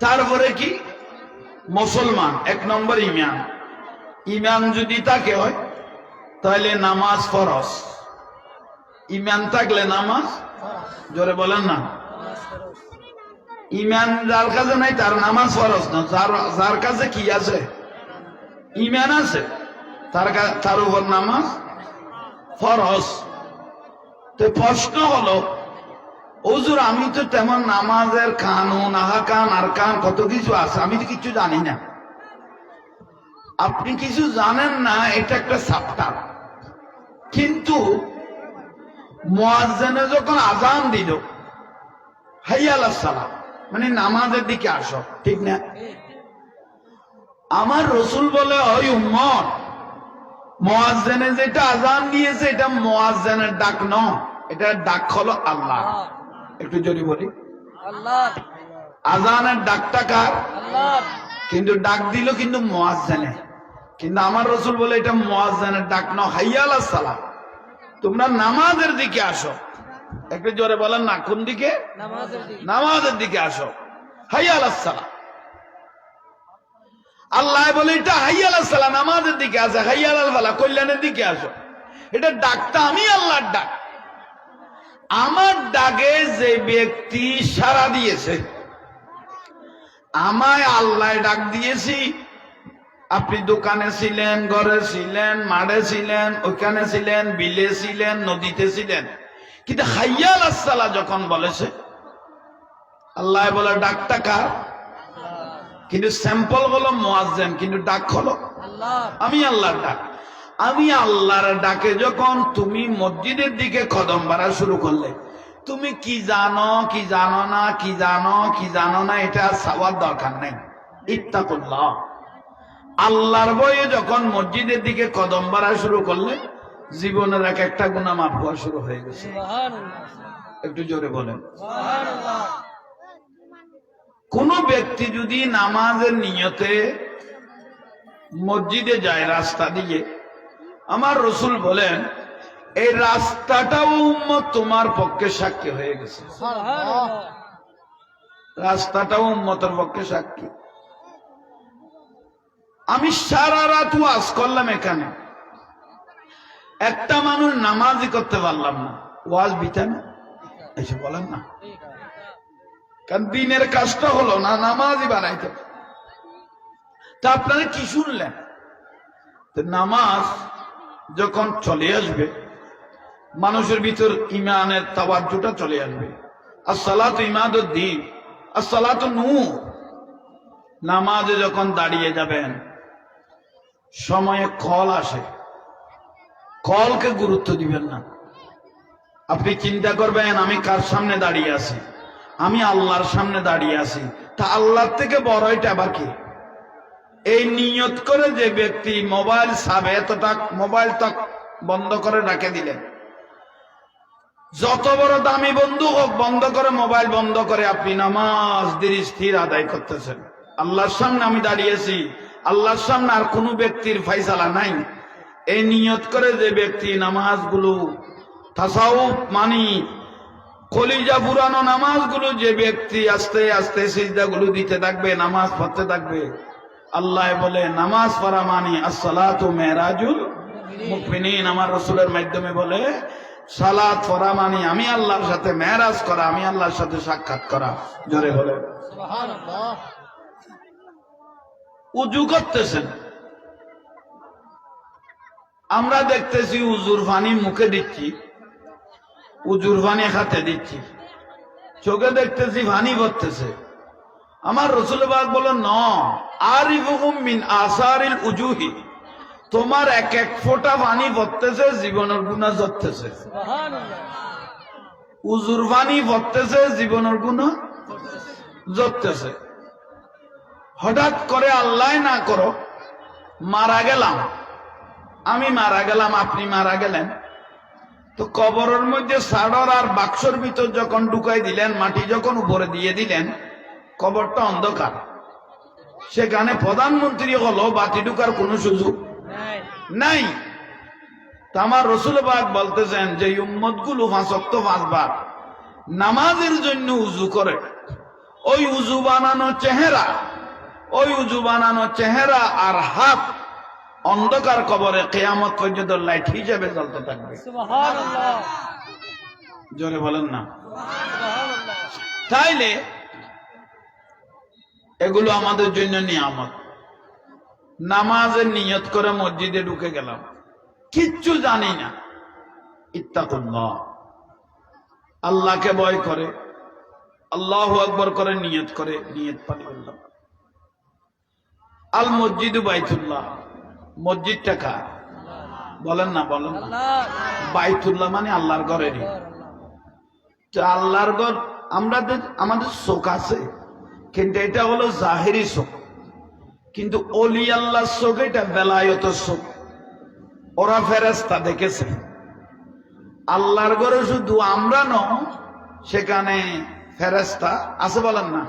তারপরে কি? মুসলমান, এক নম্বর ইমান। ইমান যদি তাকে হয় তাহলে নামাজ ফরজ। ইমান থাকলে নামাজ, জোরে বলেন না, ইমান যার কাছে নাই তার নামাজ ফরজ না। যার কাছে কি আছে? ইমান আছে, তার উপর নামাজ ফরজ। তো প্রশ্ন হলো, হুজুর আমি তো তেমন নামাজের কানুন, আহকাম, আরকান কত কিছু আছে, আমি তো কিছু জানি না। আপনি কিছু জানেন না, এটা একটা চ্যাপ্টার। কিন্তু মুয়াজ্জিনে যখন আযান দিল, হাইয়া আলাস সালাহ, মানে নামাজের দিকে আসো, ঠিক না? আমার রসুল বলে, ওই উম্মত, মুয়াজ্জিনে যেটা আযান দিয়েছে এটা মুয়াজ্জিনের ডাক নয়, এটা ডাক হলো আল্লাহ। একটু জোরে বলি, আল্লাহ, আযানের ডাকটা কার? আল্লাহ। কিন্তু ডাক দিল কিন্তু মুয়াজ্জিনে। কিন্তু আমার রসুল বলে এটা মুয়াজ্জিনের ডাক নয়, হাইয়া আলাস সালাহ, তোমরা নামাজের দিকে আসো। একটু জোরে বলেন না, কোন দিকে? নামাজের দিকে। নামাজের দিকে আসো, হাইয়া আলাস সালাহ। আল্লাহ বলে এটা হাইয়া আলাস সালাহ, নামাজের দিকে আসে, হাইয়া আলাল ফালাহ, কল্যাণের দিকে আসো। এটা ডাকটা আমি আল্লাহর ডাক। আমার ডাকে যে ব্যক্তি সাড়া দিয়েছে, আমায় আল্লাহ ডাক দিয়েছি। আপনি দোকানে ছিলেন, ঘরে ছিলেন, মাঠে ছিলেন, ওইখানে ছিলেন, বিলে ছিলেন, নদীতে ছিলেন, কিন্তু হাইয়া আলাস সালাহ যখন বলেছে, আল্লাহ বলে ডাকটা কার? কিন্তু স্যাম্পল হলো মুয়াজ্জিন, কিন্তু ডাক হলো আল্লাহ। আমি আল্লাহর ডাক। আমি আল্লাহর ডাকে যখন তুমি মসজিদের দিকে কদম বাড়া শুরু করলে, তুমি কি জানো কি জানো না, কি জানো কি জানো না, এটা চাওয়ার দরকার নেই। ইত্তাকুল্লাহ, আল্লাহর ভয়ে যখন মসজিদের দিকে কদম বাড়া শুরু করলে, জীবনের এক একটা গুনাহ মাফ হওয়া শুরু হয়ে গেছে। সুবহানাল্লাহ, একটু জোরে বলেন। সুবহানাল্লাহ। কোন ব্যক্তি যদি নামাজের নিয়তে মসজিদে যায় রাস্তা দিয়ে, আমার রসুল বলেন এই রাস্তাটাও উম্মত তোমার পক্ষে সাক্ষী হয়ে গেছে। সুবহানাল্লাহ, রাস্তাটাও উম্মতের পক্ষে সাক্ষী। আমি সারা রাত ওয়াজ করলাম, এখানে একটা মানুষ নামাজই করতে পারলাম না, ওয়াজ বিতা না? এসে বলেন না, কারণ দিনের কাজটা হলো না, নামাজই বানাইতে। তা আপনারা কি শুনলেন? নামাজ যখন চলে আসবে, মানুষের ভিতর ইমানের তাওয়াজ্জুটা চলে আসবে। আসসালাতু ইমাদুদ্দিন, আসসালাতু নূর। নামাজে যখন দাঁড়িয়ে যাবেন, সময়ে কল আসে, কলকে গুরুত্ব দিবেন না। আপনি চিন্তা করবেন আমি কার সামনে দাঁড়িয়ে আছি? আমি আল্লাহর সামনে দাঁড়িয়ে আছি। তা আল্লাহর থেকে বড় এটা আবার কি? এই নিয়ত করে যে ব্যক্তি মোবাইল সাবে, এতটা মোবাইল তক বন্ধ করে রেখে দিলেন, যত বড় দামি বন্ধু হোক, বন্ধ করে মোবাইল বন্ধ করে আপনি নামাজ ধীর স্থির আদায় করতেছেন। আল্লাহর সামনে আমি দাঁড়িয়েছি, আল্লাহর সামনে আর কোনো ব্যক্তির ফাইসালা নাই। এই নিয়ত করে যে ব্যক্তি নামাজগুলো তাসাউফ মানি কলিজা পুরানো নামাজগুলো যে ব্যক্তি আস্তে আস্তে সিজদাগুলো দিতে থাকবে, নামাজ পড়তে থাকবে, আল্লাহ বলে নামাজ পড়া মানি আসসালাতু মেরাজুল মুমিনিন। আমার রাসূলের মাধ্যমে বলে সালাত পড়া মানি আমি আল্লাহর সাথে মেরাজ করা, আমি আল্লাহর সাথে সাক্ষাৎ করা। জোরে বলে সুবহানাল্লাহ। উযু করতেছেন, আমরা দেখতেছি উজুর পানি মুখে দিচ্ছি, উজুর পানি হাতে দিচ্ছি, চোখে দেখতেছি পানি পড়তেছে, আমার রাসূল পাক বলেন ন আরিফুহুম মিন আসারিল উজুহি, তোমার এক এক ফোঁটা পানি পড়তেছে জীবনের গুনাহ ঝরতেছে, সুবহানাল্লাহ। উজুর পানি পড়তেছে জীবনের গুনাহ ঝরতেছে। হঠাৎ করে আল্লাহ না করো মারা গেলাম, আমি মারা গেলাম, আপনি মারা গেলেন, তো কবরের মধ্যে সাড়র আর বাক্সর ভিতর যখন ঢুকাই দিলেন, মাটি যখন উপরে দিয়ে দিলেন, কবরটা অন্ধকার, সেখানে প্রধানমন্ত্রী হলো বাতি ঢুকার কোন সুযোগ নাই। নাই। তা আমার রাসূল পাক বলতেছেন যে উম্মত গুলো 5 ওয়াক্ত 5 বার নামাজের জন্য উযু করে, ওই উযু বানানো চেহারা, ওই উযু বানানো চেহারা আর হাত অন্ধকার কবরে কিয়ামত পর্যন্ত লাইট হিসেবে জ্বলতে থাকবে। সুবহানাল্লাহ, জোরে বলেন না। সুবহানাল্লাহ। তাইলে এগুলো আমাদের জন্য নিয়ামত। নামাজের নিয়ত করে মসজিদে ঢুকে গেলাম, কিচ্ছু জানি না, ইত্তাকুল্লাহ, আল্লাহকে ভয় করে আল্লাহু আকবার করে নিয়ত করে, নিয়ত পানি করলাম। আল মসজিদু বাইতুল্লাহ, মসজিদটা কার? বলেন না, বলেন না। আল্লাহ, বাইতুল্লাহ মানে আল্লাহর ঘরেরই। তো আল্লাহর ঘর আমাদের চোখ আছে, কিন্তু এটা হলো জাহেরি চোখ, কিন্তু অলি আল্লাহর চোখ এটা বেলায়েতের চোখ। ওরা ফেরেশতা দেখেছে। আল্লাহর ঘরে শুধু আমরা নয়, সেখানে ফেরেশতা আছে, বলেন না।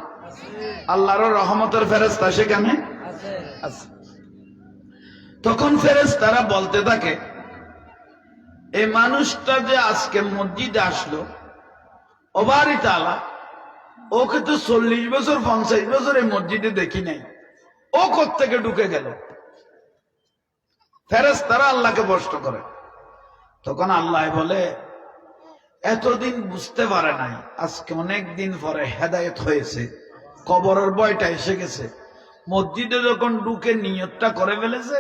আল্লাহর রহমতের ফেরেশতা সেখানে আছে। আছে। তখন ফেরেশতারা বলতে থাকে, এই মানুষটা যে আজকে মসজিদে আসলো, ও বাড়ি তালা, ওকে তো 40 বছর 50 বছর এই মসজিদে দেখি নাই, ও কোত্থেকে ঢুকে গেল? ফেরেশতারা আল্লাহকে প্রশ্ন করে। তখন আল্লাহ বলে, এতদিন বুঝতে পারে নাই, আজকে অনেক দিন পরে হেদায়েত হয়েছে, কবরের ভয়টা এসে গেছে, মসজিদে যখন ঢুকে নিয়তটা করে ফেলেছে।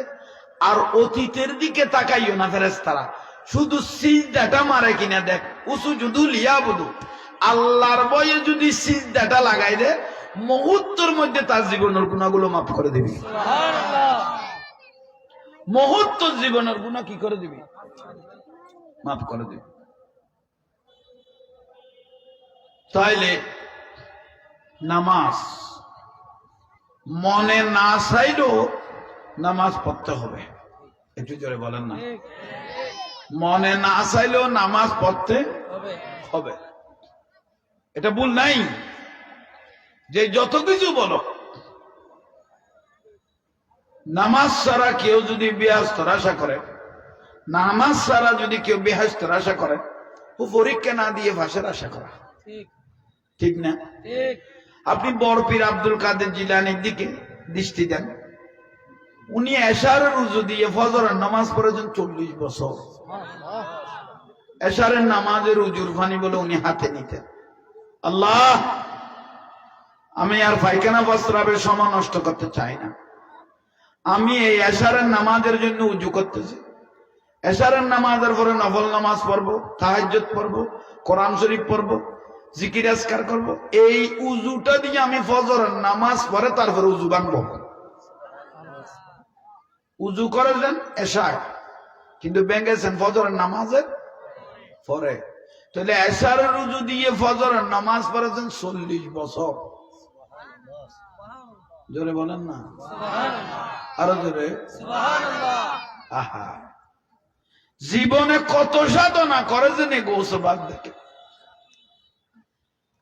আর অতীতের দিকে তাকাইও না ফেরেশতারা, শুধু সিজদাটা মারে কিনা দেখ, উসুজুদু লিয়াবুদু, আল্লাহর ভয়ে যদি সিজদাটা লাগাই দে, মুহূর্তের মধ্যে তার জীবনের গুনাহগুলো মাফ করে দিবি। সুবহানাল্লাহ, মুহূর্ত জীবনের গুনাহ কি করে দিবি? মাফ করে দিবি। তাইলে নামাজ মনে না চাইলেও নামাজ পড়তে হবে। একটু জোরে বলেন না। ঠিক মনে না চাইলেও নামাজ পড়তে হবে। হবে, এটা ভুল নাই। যে যত কিছু বলো, নামাজ ছাড়া কেউ যদি বেহেশতের আশা করে, নামাজ ছাড়া যদি কেউ বেহেশতের আশা করে, ও পরীক্ষা না দিয়ে ফাঁসের আশা করা, ঠিক ঠিক না? ঠিক। আপনি বড় পীর আব্দুল কাদের জিলানীর দিকে দৃষ্টি দেন, উনি এশারের উজু দিয়ে ফজরের নামাজ পড়েছেন 40 বছর। সুবহানাল্লাহ, এশারের নামাজের উজুর পানি বলে উনি হাতে নিতেন। আল্লাহ, আমি আর পায়খানা প্রস্রাবের সময় নষ্ট করতে চাই না, আমি এই এশারের নামাজের জন্য উজু করতেছি। এশারের নামাজের পরে নফল নামাজ পড়বো, তাহাজ্জুদ পড়বো, কোরআন শরীফ পড়বো, জিকির আজকার করবো। এই উজুটা দিয়ে আমি ফজরের নামাজ পড়ে তারপরে উজু ভাঙবো। উজু করেছেন এশায়, কিন্তু ভেঙেছেন ফজরের নামাজের পরে। তাহলে এশারের উজু দিয়ে ফজরের নামাজ পড়েছেন 40 বছর। জোরে বলেন না, সুবহানাল্লাহ, আরো জোরে। সুবহানাল্লাহ। আহা, জীবনে কত সাধনা করেছেন এই গৌসবাদ দেখে।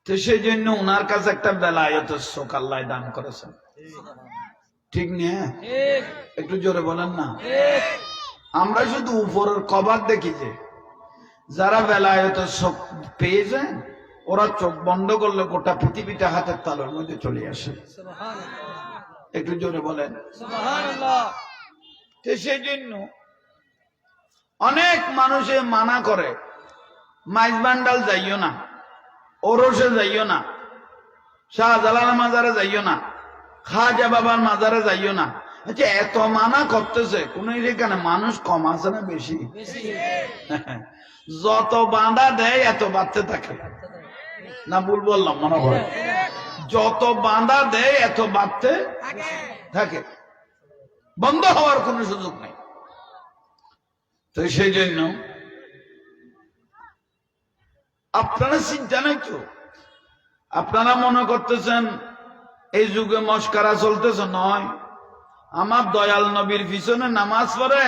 তো সেই জন্য উনার কাছে একটা বেলায়েতের চোখ আল্লাহ দান করেছেন, ঠিক না? ঠিক একটু জোরে বলেন না। ঠিক। আমরা শুধু উপরের কভার দেখি, যে যারা বেলায়েতের চোখ পেয়েছেন, ওরা চোখ বন্ধ করলে গোটা পৃথিবীটা হাতের তালুর মধ্যে চলে আসে। সুবহানাল্লাহ, একটু জোরে বলেন। সুবহানাল্লাহ। তো সেই জন্য অনেক মানুষে মানা করে, মাইজবান্ডাল যাইও না, ওরসে যাইও না, শাহজালাল মাজারে যাইও না, খাজা বাবার মাজারে যাইও না। আচ্ছা, এত মানা করতেছে, কোন এখানে মানুষ কম আছে না বেশি? বেশি। যত বাঁধা দেয় এত বাড়তে থাকে না, ভুল বললাম মনে হয়? যত বাঁধা দেয় এত বাঁধতে থাকে, বন্ধ হওয়ার কোনো সুযোগ নেই। তো সেই জন্য আপনারা চিন্তা নাই তো, আপনারা মনে করতেছেন এই যুগে মস্কারা চলতেছে, নয়। আমার দয়াল নবীর পিছনে নামাজ পড়ে,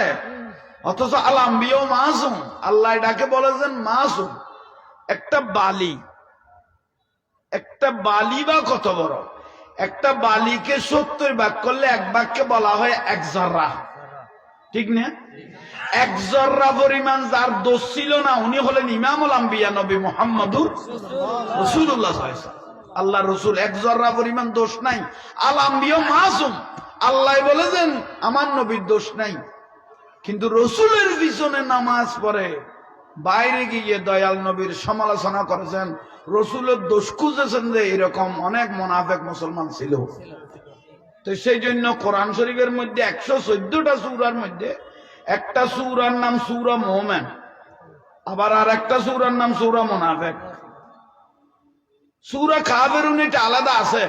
অথচ আল আম্বিয়া মাসুম, আল্লাহ এটাকে বলেছেন মাসুম। একটা বালি বা কত বড়, একটা বালিকে 70 ভাগ করলে এক ভাগকে বলা হয় এক জর্রা, ঠিক না? এক জর্রা পরিমাণ যার দোষ ছিল না, উনি হলেন ইমামুল আম্বিয়া নবী মুহাম্মদুর রাসূলুল্লাহ সাল্লাল্লাহু আলাইহি ওয়াসাল্লাম। আল্লাহ রসুল এক জর্রা পরিমাণ দোষ নাই। আল আম্বিয়া মাসুম, আল্লাহ বলেছেন আমার নবীর দোষ নাই। কিন্তু রসুলের পিছনে নামাজ পড়ে বাইরে গিয়ে দয়াল নবীর সমালোচনা করেছেন, রসুলের দোষ খুঁজেছেন, যে এরকম অনেক মুনাফিক মুসলমান ছিল। তো সেই জন্য কোরআন শরীফের মধ্যে 114টা সূরার মধ্যে একটা সূরার নাম সূরা মুমিন, আবার আর একটা সূরার নাম সূরা মুনাফিক। সূরা কাফিরুন এটা আলাদা আছে,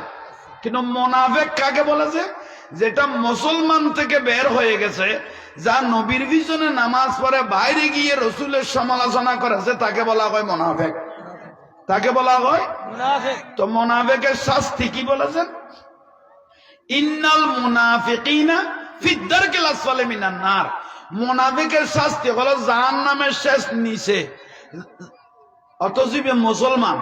কিন্তু মুনাফিক কাকে বলেছে? যেটা মুসলমান থেকে বের হয়ে গেছে, যা নবীর পিছনে নামাজ পড়ে বাইরে গিয়ে রসুলের সমালোচনা করেছে, তাকে বলা হয় মুনাফিক, তাকে বলা হয় মুনাফিক। তো মুনাফিকের শাস্তি কি বলেছেন? ইন্নাল মুনাফিকিনা ফি দারকিল আসফালি মিনান নার। মুনাফিকের শাস্তি হলো জাহান্নামের শেষ নিচে। অথচ মুসলমান,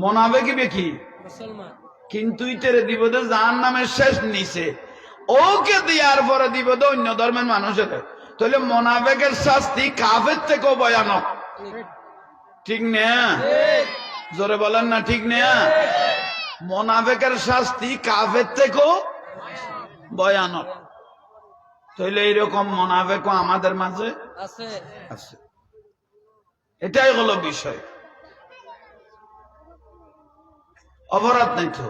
মুনাফিক কি? মুসলমান। কিন্তু ইতেরে দিব তো জাহান্নামের শেষ নিচে, ওকে দেওয়ার পরে দিব তো অন্য ধর্মের মানুষের। তাহলে মুনাফিকের শাস্তি কাফের থেকেও ভয়ানক, ঠিক না? জোরে বলেন না, ঠিক না? মুনাফিকের শাস্তি কাফের থেকেও ভয়ানক। তাহলে এইরকম মুনাফিকও আমাদের মাঝে আছে। আছে, এটাই হলো বিষয়। অপরাধ নেই তো,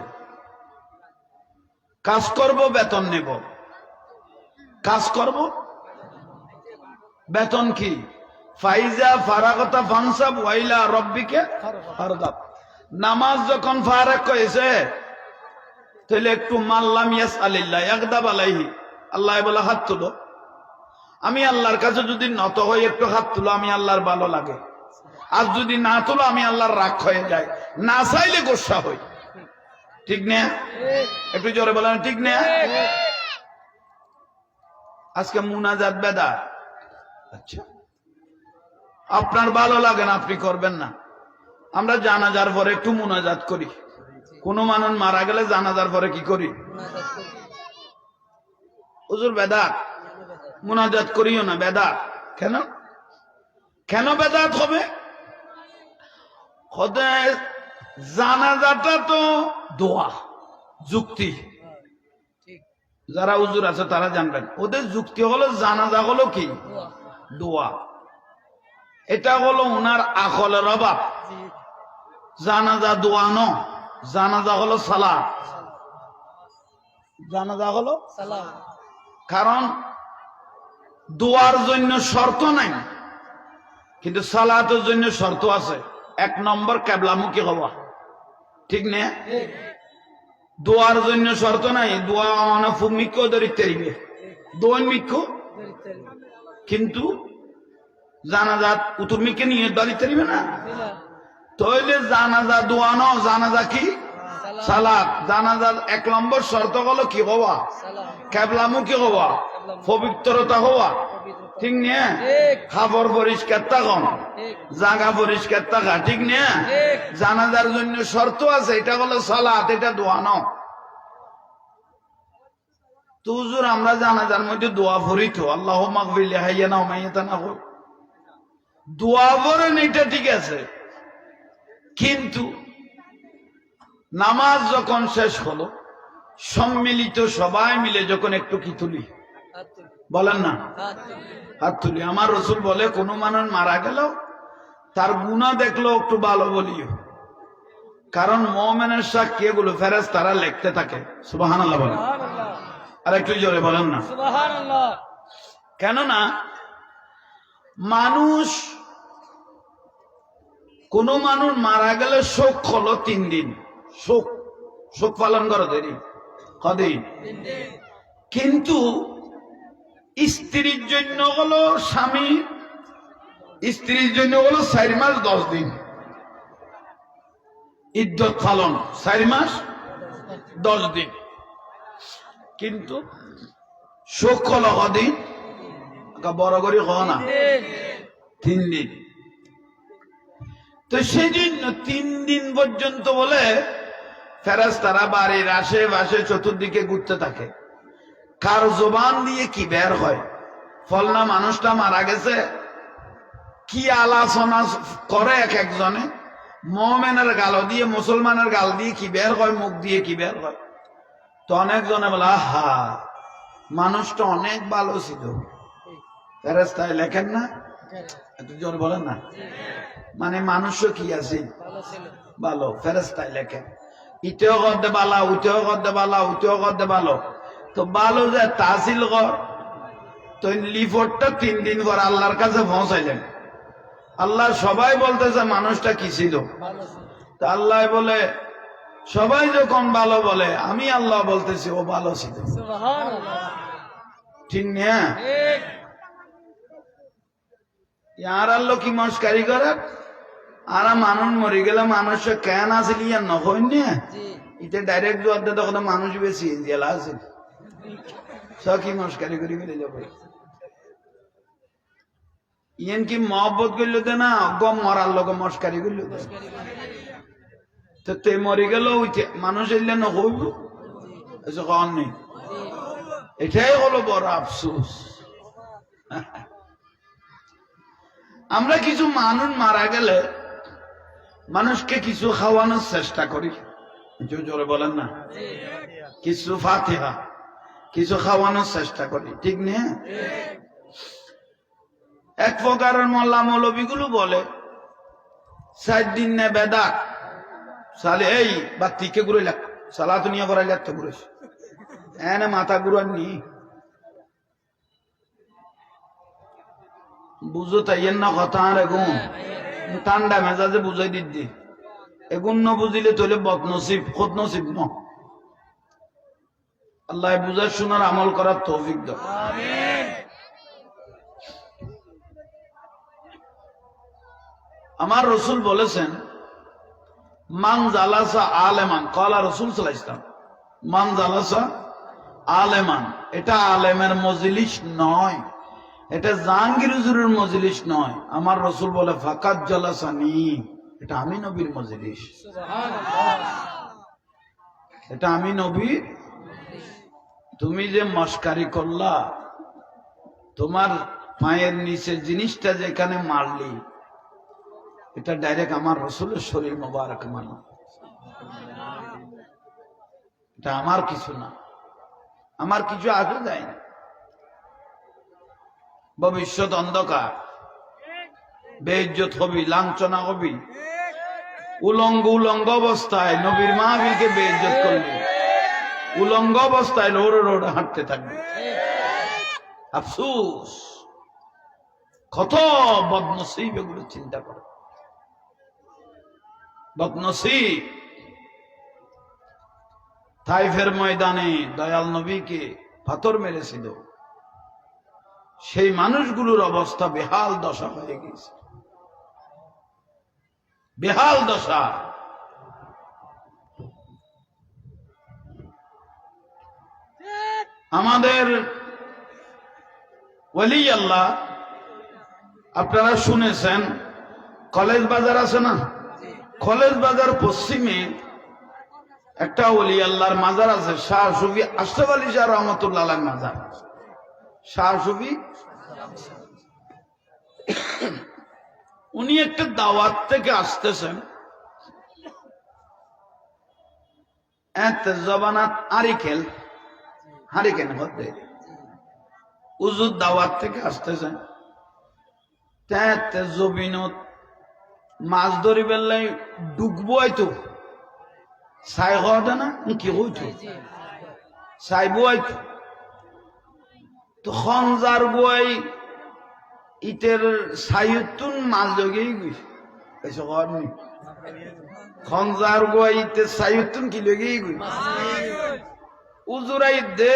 কাজ করব বেতন নেব, কাজ করব বেতন কি? ফাইজা ফারাগতা ফানসাব ওয়াইলা রব্বিকে ফারগাব। নামাজ যখন ফারাক হয়েছে, তাহলে একটু মাল্লাম ইয়াসআলিল্লাহ ইয়াগদাব আলাইহি, আল্লাহ বলে হাত তুলো। আমি আল্লাহর কাছে যদি নত হই, একটু হাত তুলো, আমি আল্লাহর ভালো লাগে। আর যদি না তুলো, আমি আল্লাহর রাগ হয়ে যায়, না চাইলে গোসা হই, ঠিক না? একটু জোরে বলেন, ঠিক না? আজকে মুনাজাত বেদা, আচ্ছা আপনার ভালো লাগে না, আপনি করবেন না। আমরা জানাজার পরে একটু মুনাজাত করি, কোন মানুষ মারা গেলে জানাজার পরে কি করি? হুজুর বেদাত, মুনাজাত করিও না, বেদাত। কেন? কেন বেদাত হবে? জানাজাটা তো দোয়া, যুক্তি। যারা হুজুর আছে তারা জানবেন, ওদের যুক্তি হলো জানাজা হলো কি? দোয়া। এটা হলো ওনার আকলের অভাব। জানাজা দোয়া ন, জানাজা হলো সালাত, জানাজা হলো সালাম। কারণ দোয়ার জন্য শর্ত নাই, কিন্তু সালাতের জন্য শর্ত আছে। 1 নম্বর কিবলামুখী হওয়া, ঠিক না? দোয়ার জন্য শর্ত নাই, দোয়া মিক্ষ ধরিতে দিবে, দোয়ান মিক্ষ, কিন্তু জানাজাত উতুর মিকে নিয়ে দাঁড়িতে দিবে না। তাহলে জানাজা দোয়া ন, জানাজা কি? সালাত। জানাজার 1 নম্বর শর্ত হলো কি হওয়া? কিবলামুখী হওয়া, পবিত্রতা হওয়া, ঠিক না? খাবার পরিষ্কার থাকুন, জায়গা পরিষ্কার থাকা, ঠিক না? জানাজার জন্য শর্ত আছে, এটা হলো সালাত, এটা দোয়া ন। তো হুজুর আমরা জানাজার মধ্যে দোয়া পড়ি তো, আল্লাহুম্মা গফির লি হাইয়িনা ওয়া মাইয়িতানা, দোয়া পড়েন, এটা ঠিক আছে। কিন্তু নামাজ যখন শেষ হলো, সম্মিলিত সবাই মিলে যখন একটু কি তুলি, বলেন না, হাত তুলি। আমার রসুল বলে, কোন মানুষ মারা গেল তার গুনাহ দেখলো একটু ভালো বলিও, কারণ মুমিনের সাক্ষী এগুলো ফেরেশতারা লিখতে থাকে। সুবহানাল্লাহ বলেন, আর একটু জোরে বলেন না সুবহানাল্লাহ। কেননা মানুষ, কোন মানুষ মারা গেলে শোক হলো 3 দিন, শোক পালন করো দেরি কদিন, কিন্তু স্ত্রীর জন্য হলো স্বামী, স্ত্রীর জন্য হলো 4 মাস 10 দিন ইদ্যত পালন, 4 মাস 10 দিন, কিন্তু শোক হলো কদিন, বড় করে হ না 3 দিন। তো সেই জন্য 3 দিন পর্যন্ত বলে ফেরেশতারা বাড়ির আশেপাশে চতুর্দিকে ঘুরতে থাকে, কার জবান দিয়ে কি বের হয়, ফলনা মানুষটা মারা গেছে, কি আলোচনা করে এক একজনে, মুমিনের গাল দিয়ে মুসলমানের গাল দিয়ে কি বের হয়, মুখ দিয়ে কি বের হয়। তো অনেকজনে বলে আহা মানুষটা অনেক ভালো ছিল, ফেরেশতায় লেখেন না, একটু জোর বলেন না, মানে মানুষও কি আছে ভালো, ফেরেশতায় লেখেন, ইতেও করতে বালা, উইতেও করতে বালা, উইতেও করতে ভালো। তো ভালো যে তাসিল কর, তো লিফটটা 3 দিন পর আল্লাহর কাছে পৌঁছাইলেন, আল্লাহ সবাই বলতেছে মানুষটা কি ছিল, তা আল্লাহ বলে সবাই যখন ভালো বলে আমি আল্লাহ বলতেছি ও ভালো ছিল, ঠিক না? ইয়ার আল্লাহ কি মস্কারি করে, আর মানুষ মরি গেলে মানুষ কেন আসিল ইয়ার নকই না, ইতে ডাইরেক্ট জোয়ার দে তখন মানুষ বেশি জেলা আছিল, সব কি মস্কারি করি ফেলে যাবো। ইয়েন কি মহব্বত করলো দে না গম মরার লোক মস্কারি করলো দে, তো তে মরি গেল মানুষ এলে নহইব, কন নেই, এটাই হলো বড় আফসোস। আমরা কিছু মানুষ মারা গেলে মানুষকে কিছু খাওয়ানোর চেষ্টা করি, কিছু জোরে বলেন না, কিছু ফাতিহা কিছু খাওয়ানোর চেষ্টা করি, ঠিক না? এক প্রকারের মোল্লা মৌলবীগুলো বলে 4 দিন নে বেদা সালে এই বাতিকে ঘুরে লাগ সালা দুনিয়া করাই লাগতে ঘুরে এনে মাথা ঘুরান নি বুঝো তাইয়েন না কথা, আর এগুন ঠান্ডা মেজাজে বুঝাই দিদি, এগুন ন বুঝিলে তৈলে বদনসিব খোদ নসিব ন, আল্লাহ বুঝার শোনার আমল করার তৌফিক দাও। আমার রসুল বলেছেন মান জালাসা আলেমান, কলা রসুল সাল্লাল্লাহু আলাইহি ওয়াসাল্লাম, মান জালাসা আলেমান, এটা আলেমের মজলিস নয়, এটা জাহাঙ্গীর হুজুরের মজলিস নয়, আমার রসুল বলে ফাকাত জালাসানি, এটা আমি নবীর মজলিস, এটা আমি নবীর। তুমি যে মস্কারি করলা, তোমার পায়ের নিচে জিনিসটা যেখানে মারলি, এটা ডাইরেক্ট আমার রসুলের শরীর মোবারক মানো, এটা আমার কিছু না, আমার কিছু আগে যায় না, ভবিষ্যৎ অন্ধকার, বেইজ্জত হবি, লাঞ্ছনা হবি, উলঙ্গ অবস্থায় নবীর মাহফিলকে বেইজ্জত করবি, উলঙ্গ অবস্থায় রোডে রোডে হাঁটতে থাকবে, আফসোস, কত বদনসিব, এগুলো চিন্তা করো, বদনসিব। তাইফের ময়দানে দয়াল নবীকে পাথর মেরেছিল, সেই মানুষগুলোর অবস্থা বেহাল দশা হয়ে গেছে, বেহাল দশা। আমাদের ওলি আল্লাহ আপনারা শুনেছেন, কলেজ বাজার আছে না, কলেজ বাজার পশ্চিমে একটা ওলি আল্লাহর মাজার আছে, শাহ সুফি আশরাফ আলী শাহ রহমতুল্লাহ আলাইহির মাজার, শাহ সুফি। উনি একটা দাওয়াত থেকে আসতেছেন, জবানাত হারিকেন হতে উজুর দাওয়াত থেকে আসতেছেন, জবিনত মাছ ধরি বেললাই ডুববো, হয়তো ছাই হওয়া না কি হইতো চাইবো, হয়তো তো খঞ্জার বই ইটের সাইতুন মাছ জগেই গেছে, এসব হয়নি খঞ্জার গোয়াইতে সাইতুন কি লেগে গই উজুরাই দে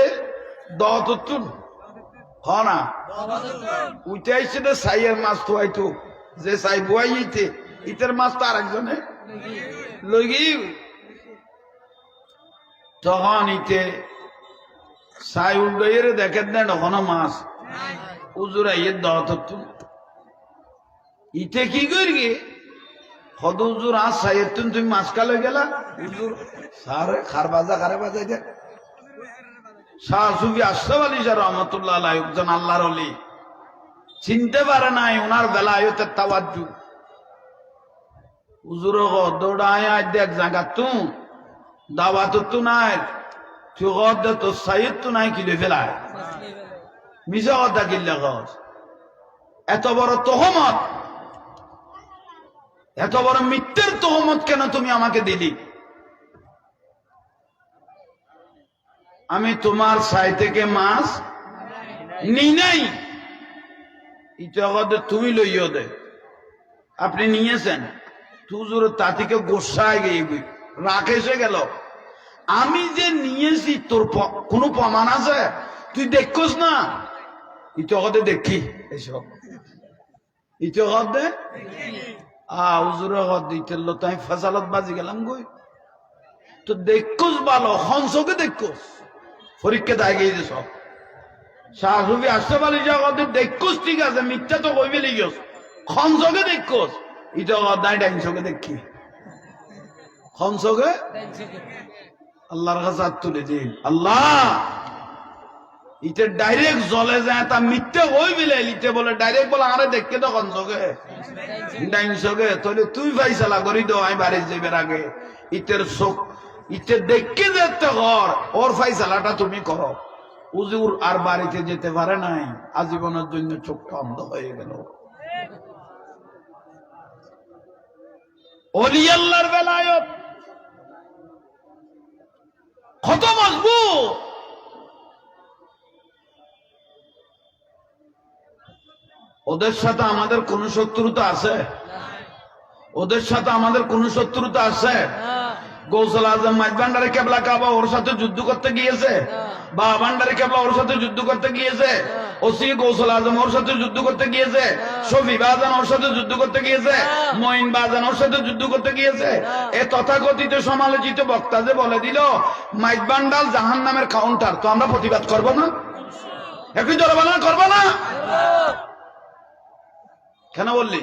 দতুন হনা উইতে আইছে দে সাইয়ের মাছ তো আইতো যে সাই বুয়াইতে ইতের মাছ তো আরেকজনে লগি তখন ইতে সাই উল্ডের দেখেন না ওখানে মাছ উজুরাইয়ের দতুন ইতে কি করি হদ উজুর আজ সাইয়ের তুমি মাছ কালে গেলা উজুর সারে খার বাজাই দে শাহ সুফি আশরাফ আলী শাহ রহমতুল্লাহ আলাইহি একজন আল্লাহর ওলি চিনতে পারে নাই ওনার বেলায়তে তাওয়াজ্জু হুজুর দৌড়ায় আজ দেখ জায়গা তু দাওয়াত তু নাই তুই গদ তো সাইয়দ তু নাই কি ফেলায় মিশা কথা কিল্লা গজ এত বড় তহমত এত বড় মিথ্যের তহমত কেন তুমি আমাকে দিলি আমি তোমার সাই থেকে মাছ নি নাই ইটা তুমি লইও দে আপনি নিয়েছেন তুজুর তা থেকে গোসায় গিয়ে রাখ এসে গেল আমি যে নিয়েছি তোর কোনো প্রমাণ আছে তুই দেখোস না ইটা দেখি এসব ইটা দে হুজুর দিতেল তাই ফসালত বাজি গেলাম গই তো দেখোস ভালো হংসকে দেখোস পরীক্ষা দেয় গিয়েছে সব শাহ সুফি আশরাফ আলী জগতের দেখোস ঠিক আছে মিথ্যা তো কইবে লিগস খনসকে দেখোস ইটা দায় ডাইনসকে দেখি খনসকে আল্লাহর কাছে হাত তুলে দিন আল্লাহ ইতে ডাইরেক্ট জলে যায় তা মিথ্যে হই বিলে ইতে বলে ডাইরেক্ট বলে আরে দেখকে তো খনসকে ডাইনসকে তাহলে তুই ফাইসালা করি দো আমি বাড়ি যাইবার আগে ইতের চোখ ইতে দেখে যেতে ঘর ওর ফাইসালাটা তুমি করো হুজুর আর বাড়িতে যেতে পারে নাই আজীবনের জন্য চোখটা অন্ধ হয়ে গেল ওলি আল্লাহর বেলায়ত কত মজবুত ওদের সাথে আমাদের কোন শত্রুতা আছে ওদের সাথে আমাদের কোন শত্রুতা আছে গৌসুল আজম মাইজভান্ডারে কেবলা কাবা ওর সাথে যুদ্ধ করতে গিয়েছে বা ভান্ডারে কেবলা ওর সাথে যুদ্ধ করতে গিয়েছে ওসি গৌসুল আজম ওর সাথে যুদ্ধ করতে গিয়েছে শফি বাজান ওর সাথে যুদ্ধ করতে গিয়েছে মঈন বাজান ওর সাথে যুদ্ধ করতে গিয়েছে এ তথাকথিত সমালোচিত বক্তা যে বলে দিল মাইজভান্ডাল জাহান নামের কাউন্টার তো আমরা প্রতিবাদ করব না একটু জোরে বলেন করবো না কেন বললি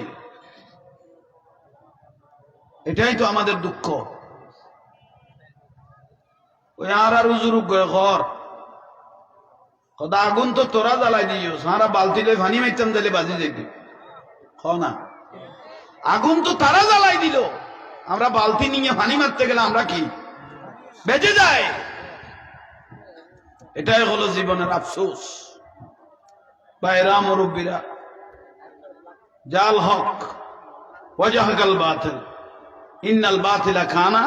এটাই তো আমাদের দুঃখ ওই আর উজুর ঘর কদা আগুন তো তোরা জ্বালাই দিও সারা বালতি লই পানি মাইতাম দিলে বাজি যাইতি না আগুন তো তারা জ্বালাই দিল আমরা বালতি নিয়ে পানি মারতে গেলে আমরা কি বেঁচে যাই এটাই হলো জীবনের আফসোস ভাইরা মুরব্বীরা জাল হক ওয়াজাহাকাল বাতিল ইন্নাল বাতিলা কানা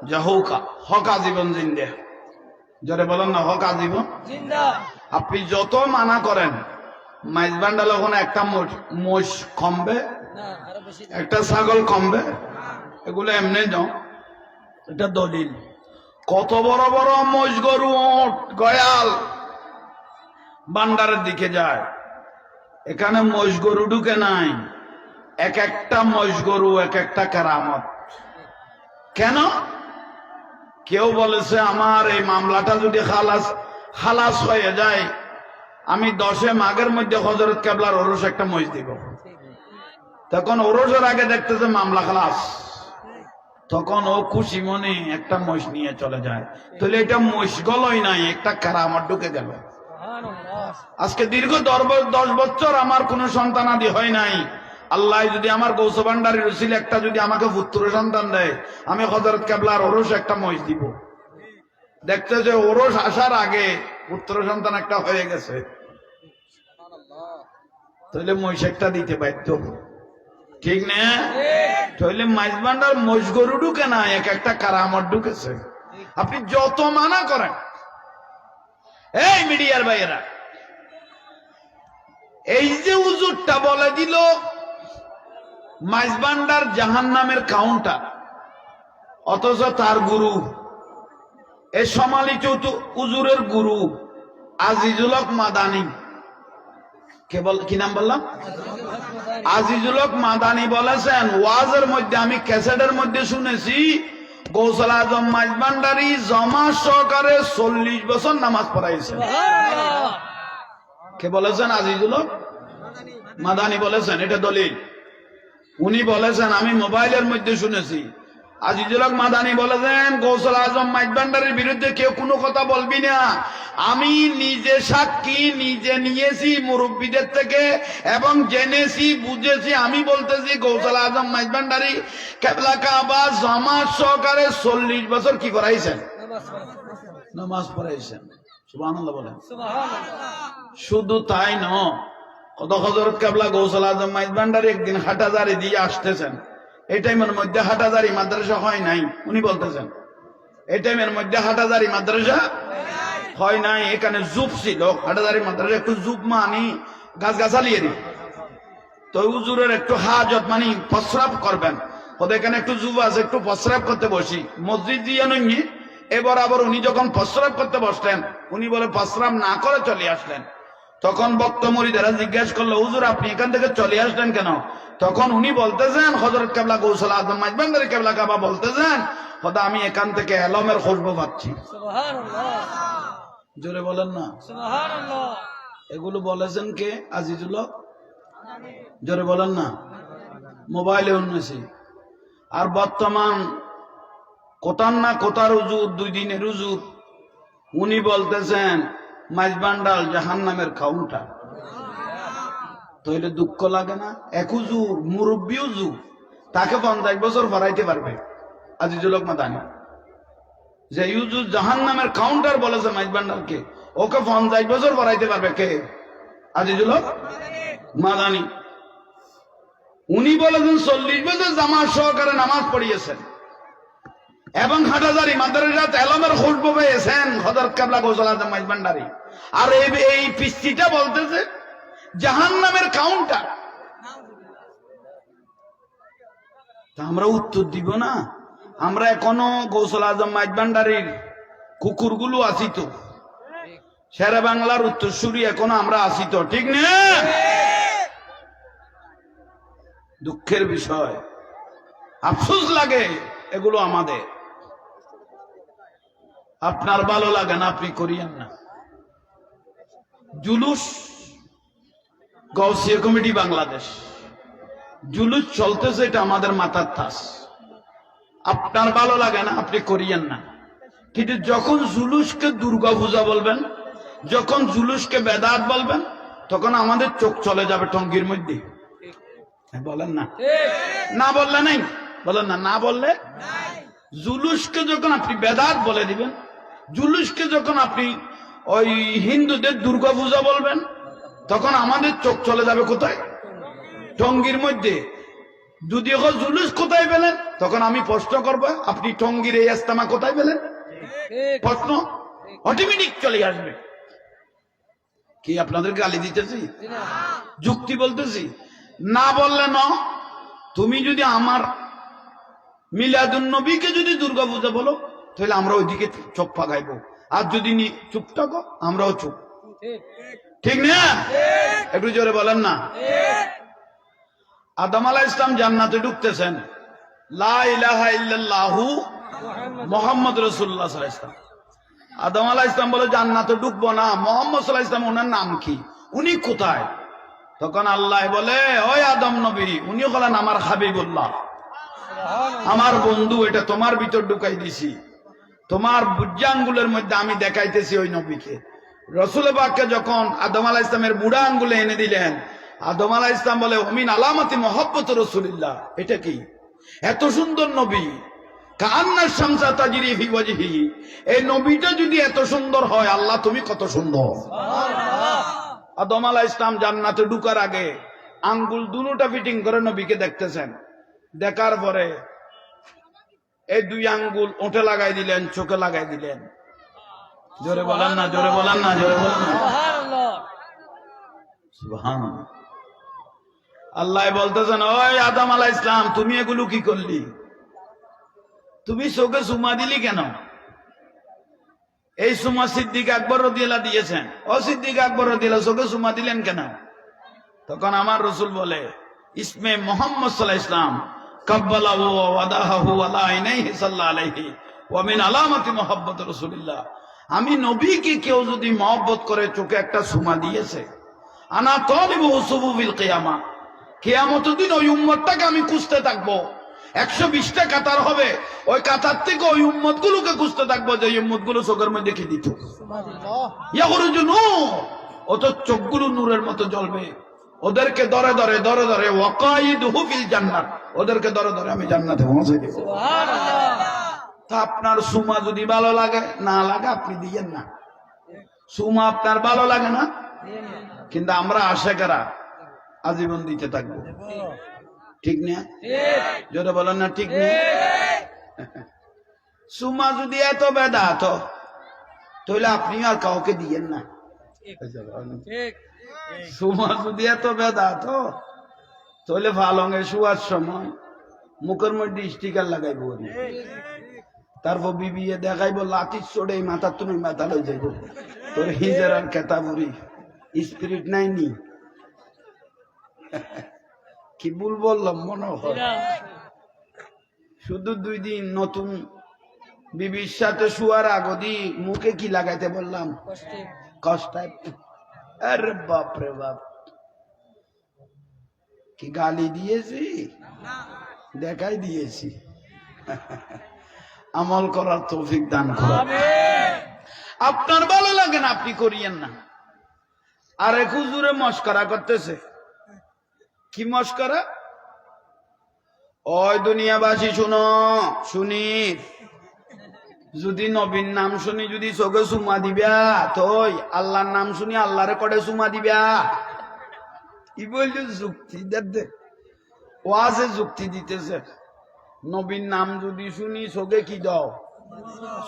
জাহুকা হক আজীবন জিন্দা জোরে বলেন না হক আজীবন জিন্দা আপনি যত মানা করেন মাইজবান্ডাল ওখানে একটা মোষ কমবে একটা ছাগল কমবে এগুলো এমনি যাও এটা দলিল কত বড় বড় মোষ গরু ওট গয়াল বান্ডারের দিকে যায় এখানে মোষ গরু ঢুকে নাই এক একটা মোষ গরু এক একটা কেরামত কেন কেউ বলেছে আমার এই মামলাটা যদি খালাস হয়ে যায় আমি 10 মাঘের মধ্যে হযরত কেবলার ওরস একটা মোষ দিব তখন ওরসের আগে দেখতেছে মামলা খালাস তখন ও খুশি মনে একটা মোষ নিয়ে চলে যায় তাহলে এটা মোষ গলই নাই একটা কেরামত ঢুকে গেল আজকে দীর্ঘ 10 বছর আমার কোনো সন্তানাদি হয় নাই আল্লাহ যদি আমার গৌস ভান্ডারীর উসিলে একটা যদি আমাকে পুত্র সন্তান দেয় আমি হযরত কেবলার ওরস একটা মোষ দিব দেখতে যে ওরস আসার আগে পুত্র সন্তান একটা হয়ে গেছে তাহলে মোষ একটা দিতে বাধ্য ঠিক না তাহলে মাইজ ভান্ডার মোষ গরু ঢুকে না এক একটা কারামত ঢুকেছে আপনি যত মানা করেন এই মিডিয়ার ভাইয়েরা এই যে হুজুরটা বলে দিল মাইজবান্ডার জাহান্নামের কাউন্টার, অথচ তার গুরু এ সমালিত হুজুরের গুরু আজিজুল হক মাদানী, কি নাম বললাম? আজিজুল হক মাদানী বলেছেন, ওয়াজের মধ্যে আমি ক্যাসেটের মধ্যে শুনেছি গৌসুল আজম মাইজবান্ডারি জমা সহকারে 40 বছর নামাজ পড়াইছেন। কে বলেছেন? আজিজুল হক মাদানী বলেছেন, এটা দলিল। উনি বলেছেন, আমি মোবাইলের মধ্যে শুনেছি। আজিজুল হক মাদানী বলেছেন, গৌসুল আজম মাইজবান্ডারির বিরুদ্ধে কেউ কোনো কথা বলবি না। আমি নিজে সাক্ষী, নিজে নিয়েছি মুরব্বীদের থেকে এবং জেনেছি, বুঝেছি। আমি বলতেছি গৌসুল আজম মাইজবান্ডারি কেবলা কাবা জামাত সহকারে 40 বছর কি করাইছেন? নামাজ পড়াইছেন। সুবহানাল্লাহ বলেন। শুধু তাই নয়, কত হযরত কেবলা গৌসুল আজম মাইজবান্ডারি একদিন হাটাজারি দিয়ে আসতেছেন। এই টাইমের মধ্যে হাটাজারি মাদ্রাসা হয় নাই। উনি বলতেছেন এই টাইমের মধ্যে হাটাজারি মাদ্রাসা হয় নাই। এখানে জুপ ছিল, হাটাজারি মাদ্রাসা একটু জুপ মানি গাছ গাছালিয়ে দিই। তো হুজুরের একটু হাজত মানি প্রস্রাব করবেন, ওদের এখানে একটু জুপ আছে, একটু প্রস্রাব করতে বসি। মসজিদ দিয়ে নই এবার আবার উনি যখন প্রস্রাব করতে বসলেন, উনি বলে প্রস্রাব না করে চলে আসলেন। তখন বক্তা মুরিদেরা জিজ্ঞাসা করলো, হুজুর আপনি এখান থেকে চলে আসলেন কেন? তখন উনি বলতেছেন, হযরত কেবলা গৌসুল আজম মাইজবান্ডারি কেবলা কাবা বলতেছেন, খোদা আমি এখান থেকে এলমের খুশবু পাচ্ছি। জোরে বলেন না সুবহানাল্লাহ। এগুলো বলেছেন কে? আজিজুল হক। জোরে বলেন না। মোবাইলে উন্নয়সি। আর বর্তমান কোথার না কোথার হুজুর, 2 দিনের হুজুর, উনি বলতেছেন মাইজবান্ডাল জাহান্নামের কাউন্টার। তাহলে দুঃখ লাগে না? এক হুজুর, মুরব্বী হুজুর, তাকে 50 বছর ভরাইতে পারবে আজিজুল হক মাদানী। যে হুজুর জাহান্নামের কাউন্টার বলেছে মাইজবান্ডালকে, ওকে 50 বছর ভরাইতে পারবে কে? আজিজুল হক মাদানী। উনি বলেছেন 40 বছর জামাত সহকারে নামাজ পড়িয়েছেন এবং হাটাজারি মাদ্রাসাত এলমের খুশবু পেয়েছেন হযরত কেবলা গৌসুল আজম মাইজবান্ডারি। আর এই পিস্তিটা বলতেছে জাহান্নামের কাউন্টার। তা আমরা উত্তর দিব না? আমরা এখনো গৌসুল আজম মাইজবান্ডারির কুকুরগুলো আছি তো, শেরে বাংলার উত্তরসূরি এখনো আমরা আছি তো, ঠিক না? দুঃখের বিষয়, আফসোস লাগে এগুলো আমাদের। আপনার ভালো লাগে না, আপনি করিয়েন না। জুলুস গাউসিয়া কমিটি বাংলাদেশ জুলুস চলতেছে, এটা আমাদের মাথার তাস। আপনার ভালো লাগে না, আপনি করিয়েন না। কিন্তু যখন জুলুসকে দুর্গা পূজা বলবেন, যখন জুলুসকে বেদাত বলবেন, তখন আমাদের চোখ চলে যাবে টঙ্গির মধ্যে। বলেন না? না বললে নাই, বলেন না। না বললে জুলুসকে যখন আপনি বেদাত বলে দিবেন, জুলুসকে যখন আপনি ওই হিন্দুদের দুর্গা পূজা বলবেন, তখন আমাদের চোখ চলে যাবে কোথায়? টঙ্গির মধ্যে। যদি এখন জুলুস কোথায় পেলেন, তখন আমি প্রশ্ন করবো, আপনি টঙ্গির এই ইস্তেমা কোথায় পেলেন? প্রশ্ন অটোমেটিক চলে আসবে। কি আপনাদের গালি দিতেছি? যুক্তি বলতেছি? না বললে না। তুমি যদি আমার মিলাদুন নবীকে যদি দুর্গা পূজা বলো, তাহলে আমরা ওইদিকে চোখ পাকাইবো। আর যদি চুপ থাকো, আমরাও চুপ, ঠিক না? একটু জোরে বলেন না। আদম আলাইহিস সালাম জান্নাতে ঢুকতেছেন, লা ইলাহা ইল্লাল্লাহু মুহাম্মদ রাসূলুল্লাহ সাল্লাল্লাহু আলাইহি ওয়াসাল্লাম। আদম আলাইহিস সালাম বলে জান্নাতে ঢুকবো না, মুহাম্মদ সাল্লাল্লাহু আলাইহি ওয়াসাল্লাম ওনার নাম কি, উনি কোথায়? তখন আল্লাহ বলে, ওই আদম নবী, উনি হলেন আমার হাবিবুল্লাহ, আমার বন্ধু। এটা তোমার ভিতর ঢুকাই দিছি, তোমার বুজ্জাঙ্গুলের মধ্যে আমি দেখাইতেছি ওই নবীকে। রসুল পাককে যখন আদম আলাইহিস সালামের বুড়া আঙ্গুলে এনে দিলেন, আদম আলাইহিস সালাম বলে, ওমিন আলামাতি মুহাব্বত রাসূলিল্লাহ। এটা কি? এত সুন্দর নবী, কান্নার শামসা তাজরি ফি ওয়াজহিহি। এই নবীটা যদি এত সুন্দর হয়, আল্লাহ তুমি কত সুন্দর। আদম আলাইহিস সালাম জান্নাতে ঢুকার আগে আঙ্গুল দুটোটা ফিটিং করে নবীকে দেখতেছেন। দেখার পরে এই 2 আঙ্গুল ওঠে লাগাই দিলেন, চোখে লাগাই দিলেন। জোরে বলেন না, জোরে বলেন না, জোরে বলেন না। সুবহানাল্লাহ। আল্লাহ বলতেছেন, ওই আদম আলাইহিস সালাম, তুমি এগুলো কি করলি? তুমি চোখে চুমা দিলি কেন? এই চুমা সিদ্দিক আকবর রাদিয়াল্লাহু দিয়েছেন। ও সিদ্দিক আকবর রাদিয়াল্লাহু চোখে চুমা দিলেন কেন? তখন আমার রাসূল বলে, ইসমে মুহাম্মদ সাল্লাল্লাহু আলাইহি ওয়াসাল্লাম কাব্বালাহু ওয়া ওয়াদাহু আলা আইনাইহি সাল্লাল্লাহু আলাইহি ওয়া মিন আলামাতি মুহাব্বত রাসূলিল্লাহ। আমি নবীকে কেউ যদি মহব্বত করে চোখে একটা চুমা দিয়েছে, আনা তালিবু সুবুবিল কিয়ামা, কিয়ামতের দিন ওই উম্মতটাকে আমি খুঁজতে থাকবো। 120টা কাতার হবে, ওই কাতার থেকে ওই উম্মত গুলোকে খুঁজতে থাকবো যে উম্মত গুলো চোখের মধ্যে কি দিত, ইয়াখরুজু নূর, অত চোখগুলো নূরের মতো জ্বলবে। ওদেরকে ধরে ধরে ধরে ধরে ওয়াকাইদুহু ফিল জান্নাত, ওদেরকে ধরে ধরে আমি জান্নাতে পৌঁছে দেব। তা আপনার সুমা যদি ভালো লাগে না লাগে আপনি দিয়েন না। সুমা আপনার ভালো লাগে না, কিন্তু আমরা আশেকেরা আজীবন দিতে থাকবো। ঠিক না? যেটা বলেন না ঠিক না? সুমা যদি এত বেদাত তাহলে আপনি আর কাউকে দিয়েন না। সুমা যদি এত বেদাত তাহলে ফালঙে শুয়ার সময় মুখের মধ্যে স্টিকার লাগাইব, তারপর বিবিয়ে দেখাইব লাঠির চড়ে মাথা তুমি মাথা লই যাইব। তোর হিজের আর কেতাবুরি স্পিরিট নাই নি? কি ভুল বললাম মনে হয়? শুধু 2 দিন নতুন বিবির সাথে শুয়ার আগদি মুখে কি লাগাইতে বললাম? কষ্টায়। আরে বাপ রে বাপ, কি গালি দিয়েছি? দেখাই দিয়েছি। আমল করার তৌফিক দান করুন। আপনার ভালো লাগে না আপনি করিয়েন না। আর এক হুজুরে মস্করা করতেছে। কি মস্করা? ওই দুনিয়াবাসী শুনো, শুনি, যদি নবীর নাম শুনি যদি চোখে চুমা দিবা, তো আল্লাহর নাম শুনি আল্লাহরে কড়ে চুমা দিবা। কি বলছো? যুক্তি দে, ওয়াজে যুক্তি দিতেছে। নবীর নাম যদি শুনি চোখে কি দাও?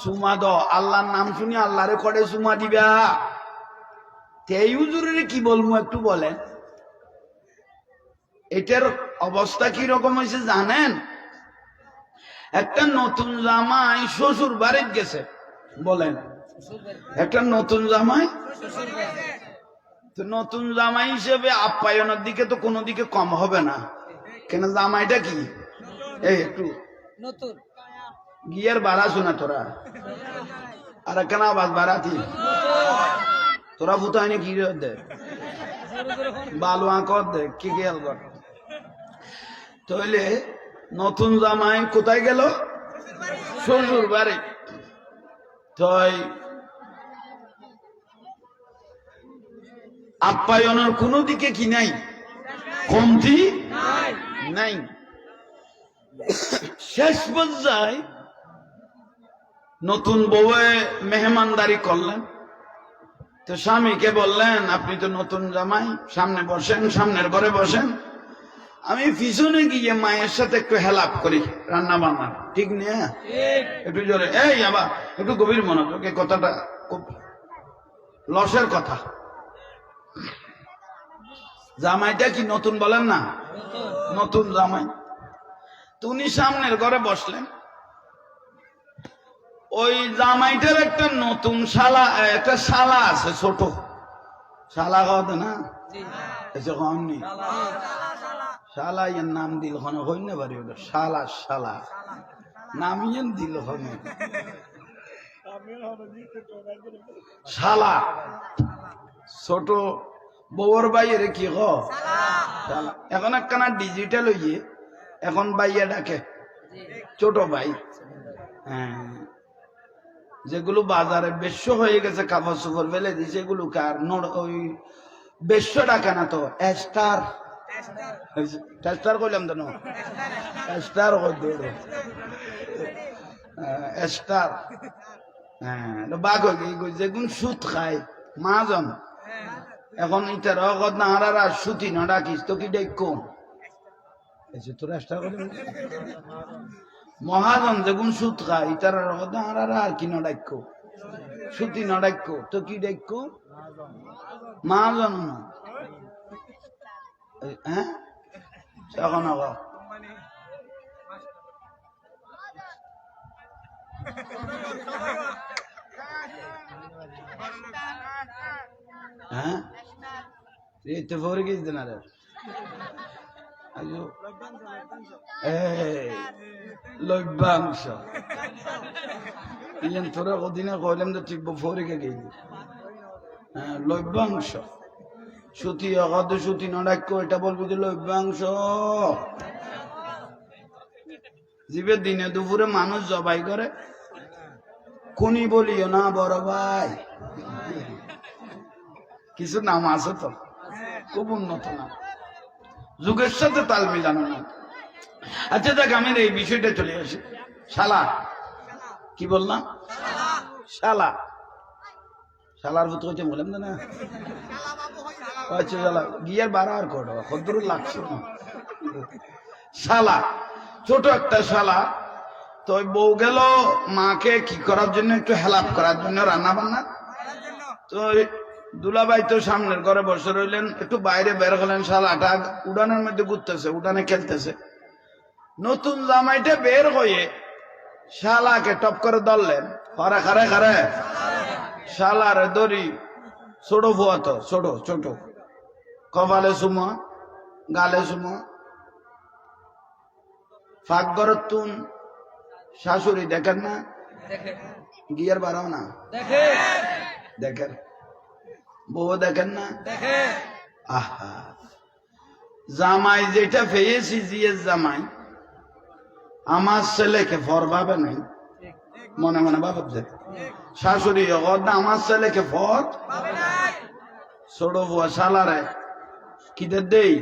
চুমা দাও। আল্লাহর নাম শুনি আল্লাহরে কড়ে চুমা দিবা। এই হুজুরের কি বলবো একটু বলেন? এটার অবস্থা কি রকম হয়েছে জানেন? একটা নতুন জামাই শ্বশুর বাড়িতে গেছে, বলেন, একটা নতুন জামাই, তো নতুন জামাই হিসেবে আপ্যায়নের দিকে তো কোনো দিকে কম হবে না। কেন? জামাইটা কি এই একটু নতুন গিয়ার বাড়া শোনা তোরা, আর কেন আবাস বাড়াতি তোরা ভূতাইনি কি দে বালু আঁকর দে কি গেল। তাহলে নতুন জামাই কোথায় গেল? শ্বশুর বাড়ি। তাই আপ্যায়নের কোনো দিকে কি নাই, কমতি নাই। শেষ পর্যায়ে নতুন বউয়ে মেহমানদারি করলেন, তো স্বামীকে বললেন, আপনি তো নতুন জামাই, সামনে বসেন, সামনের ঘরে বসেন, আমি পিছনে গিয়ে মায়ের সাথে একটু হেলাপ করি রান্না বান্না। ঠিক নিয়ে একটু জোরে, এই আবার একটু গভীর মনোযোগ, এই কথাটা খুব লসের কথা। জামাইটা কি নতুন বলেন না? নতুন জামাই। তুমি সামনের ঘরে বসলেন, ওই জামাইটার একটা নতুন শালা, একটা শালা আছে, ছোট শালা কথা না, এসে কমনি শালা, এর নাম দিল হনে হই না পারি, ওটা শালা, শালা নাম ইয়েন দিল হনে শালা, ছোট বউর বাইরে কি হ শালা। এখন একখানা ডিজিটাল হইয়ে এখন বাইয়া ডাকে ছোট ভাই। হ্যাঁ, যেগুলো বাজারে বেশ্য হয়ে গেছে, কাপড় চোপড় ফেলে দিছে, এগুলো কার ওই বেশ্য ডাকে না তো, স্টার স্টার কইলাম তো, স্টার স্টার। হ্যাঁ, বাঘ যেগুন সুদ খায় মাজন, এখন ইটার অগত না হারারা সুতি না ডাকিস তো কি দেখো তোরা স্টার করে মহাজন যেগুন সুদ খায় ইটার অগত না হারারা আর কি নডাক্য সুতি নডাক্য তো কি দেখো মাজন। হ্যাঁ, এখন আগো হ্যাঁ এই তো ফোরে গেছে না রে আজো এই লভ্যাংশ ইয়ান তোরা ওদিনে কইলাম তো ঠিক ফোরে গে গেলি হ্যাঁ লভ্যাংশ সুতি অগাধ সুতি নড়াক্য এটা বলবি যে লভ্যাংশ জীবের দিনে দুপুরে মানুষ জবাই করে কোনি বলিও না বড় ভাই কিছু নাম আছে তো খুব উন্নত নাম যুগের সাথে তাল মিলানো না। আচ্ছা দেখ আমি এই বিষয়টা চলে আসি শালা কি বললাম শালা শালার ভূত হচ্ছে বললাম না আচ্ছা শালা গিয়ার বাড়া আর কটা কদ্দুর লাগছে না শালা ছোট একটা শালা তো বউ গেল মাকে কি করার জন্য একটু হেল্প করার জন্য রান্না বান্না তো দুলাভাই তো সামনের ঘরে বসে রইলেন একটু বাইরে বের হলেন শালাটা উড়ানের মধ্যে ঘুরতেছে উড়ানে খেলতেছে নতুন জামাইটা বের হয়ে শালাকে টপ করে ধরলেন খারে খারে খারে শালারে দড়ি ছোট ফুয়া তো ছোট ছোট কপালে সুমা গালে সুমা ফাঁক ঘরের তুন শাশুড়ি দেখেন না গিয়ার বাড়াও না দেখেন বউ দেখেন না আহা জামাই যেটা পেয়েছি জিয়ের জামাই আমার ছেলেকে ফর ভাবে নাই মনে মনে ভাবছে শাশুড়ি আমার ছেলেকে ফর ছোট বুয়া শালারে কিদের দেই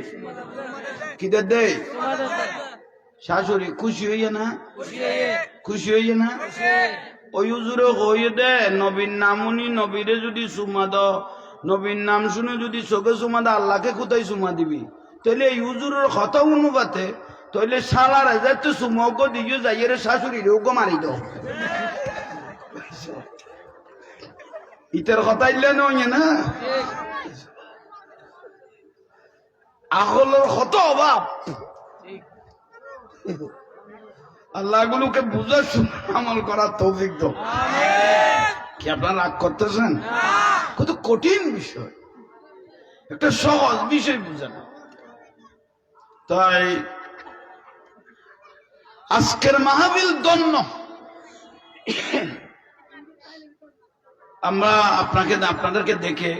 কিদের দেই শাশুড়ি খুশি হইয়ে না খুশি হইয়ে না ওই হুজুরে হইয়ে দে নবীর নামুনি নবীরে যদি সুমা দ নবীর নাম শুনে যদি চোখে সুমা দে আল্লাহকে কোথায় সুমা দিবি তাহলে এই হুজুরের কথা অনুপাতে তাহলে শালার হাজার তো সুমক দিয়ে যাইয়ের শাশুড়ি রেউকে মারি দাও ইতের কথা ইলে নয় না আহলের কত অভাব আল্লাহ গুলোকে বুঝার আমল করার তৌফিক দাও কি আপনারা রাগ করতেছেন কত কঠিন বিষয় একটা সহজ বিষয় বুঝে না তাই আজকের মাহফিল ধন্য আমরা আপনাদেরকে দেখে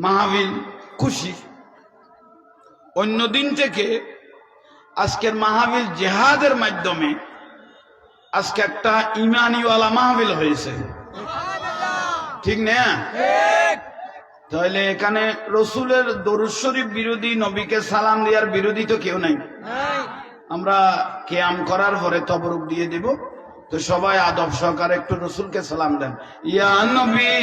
মাহফিল খুশি অন্য দিন থেকে আজকের মাহফিল জিহাদের মাধ্যমে আজকে একটা ইমানিওয়ালা মাহফিল হয়েছে ঠিক না তাহলে এখানে রসুলের দরুদ শরীফ বিরোধী নবীকে সালাম দেওয়ার বিরোধী তো কেউ নাই আমরা কিয়াম করার পরে তবরুক দিয়ে দিব তো সবাই আদব সহকারে একটু রসুলকে সালাম দেন ইয়া নবী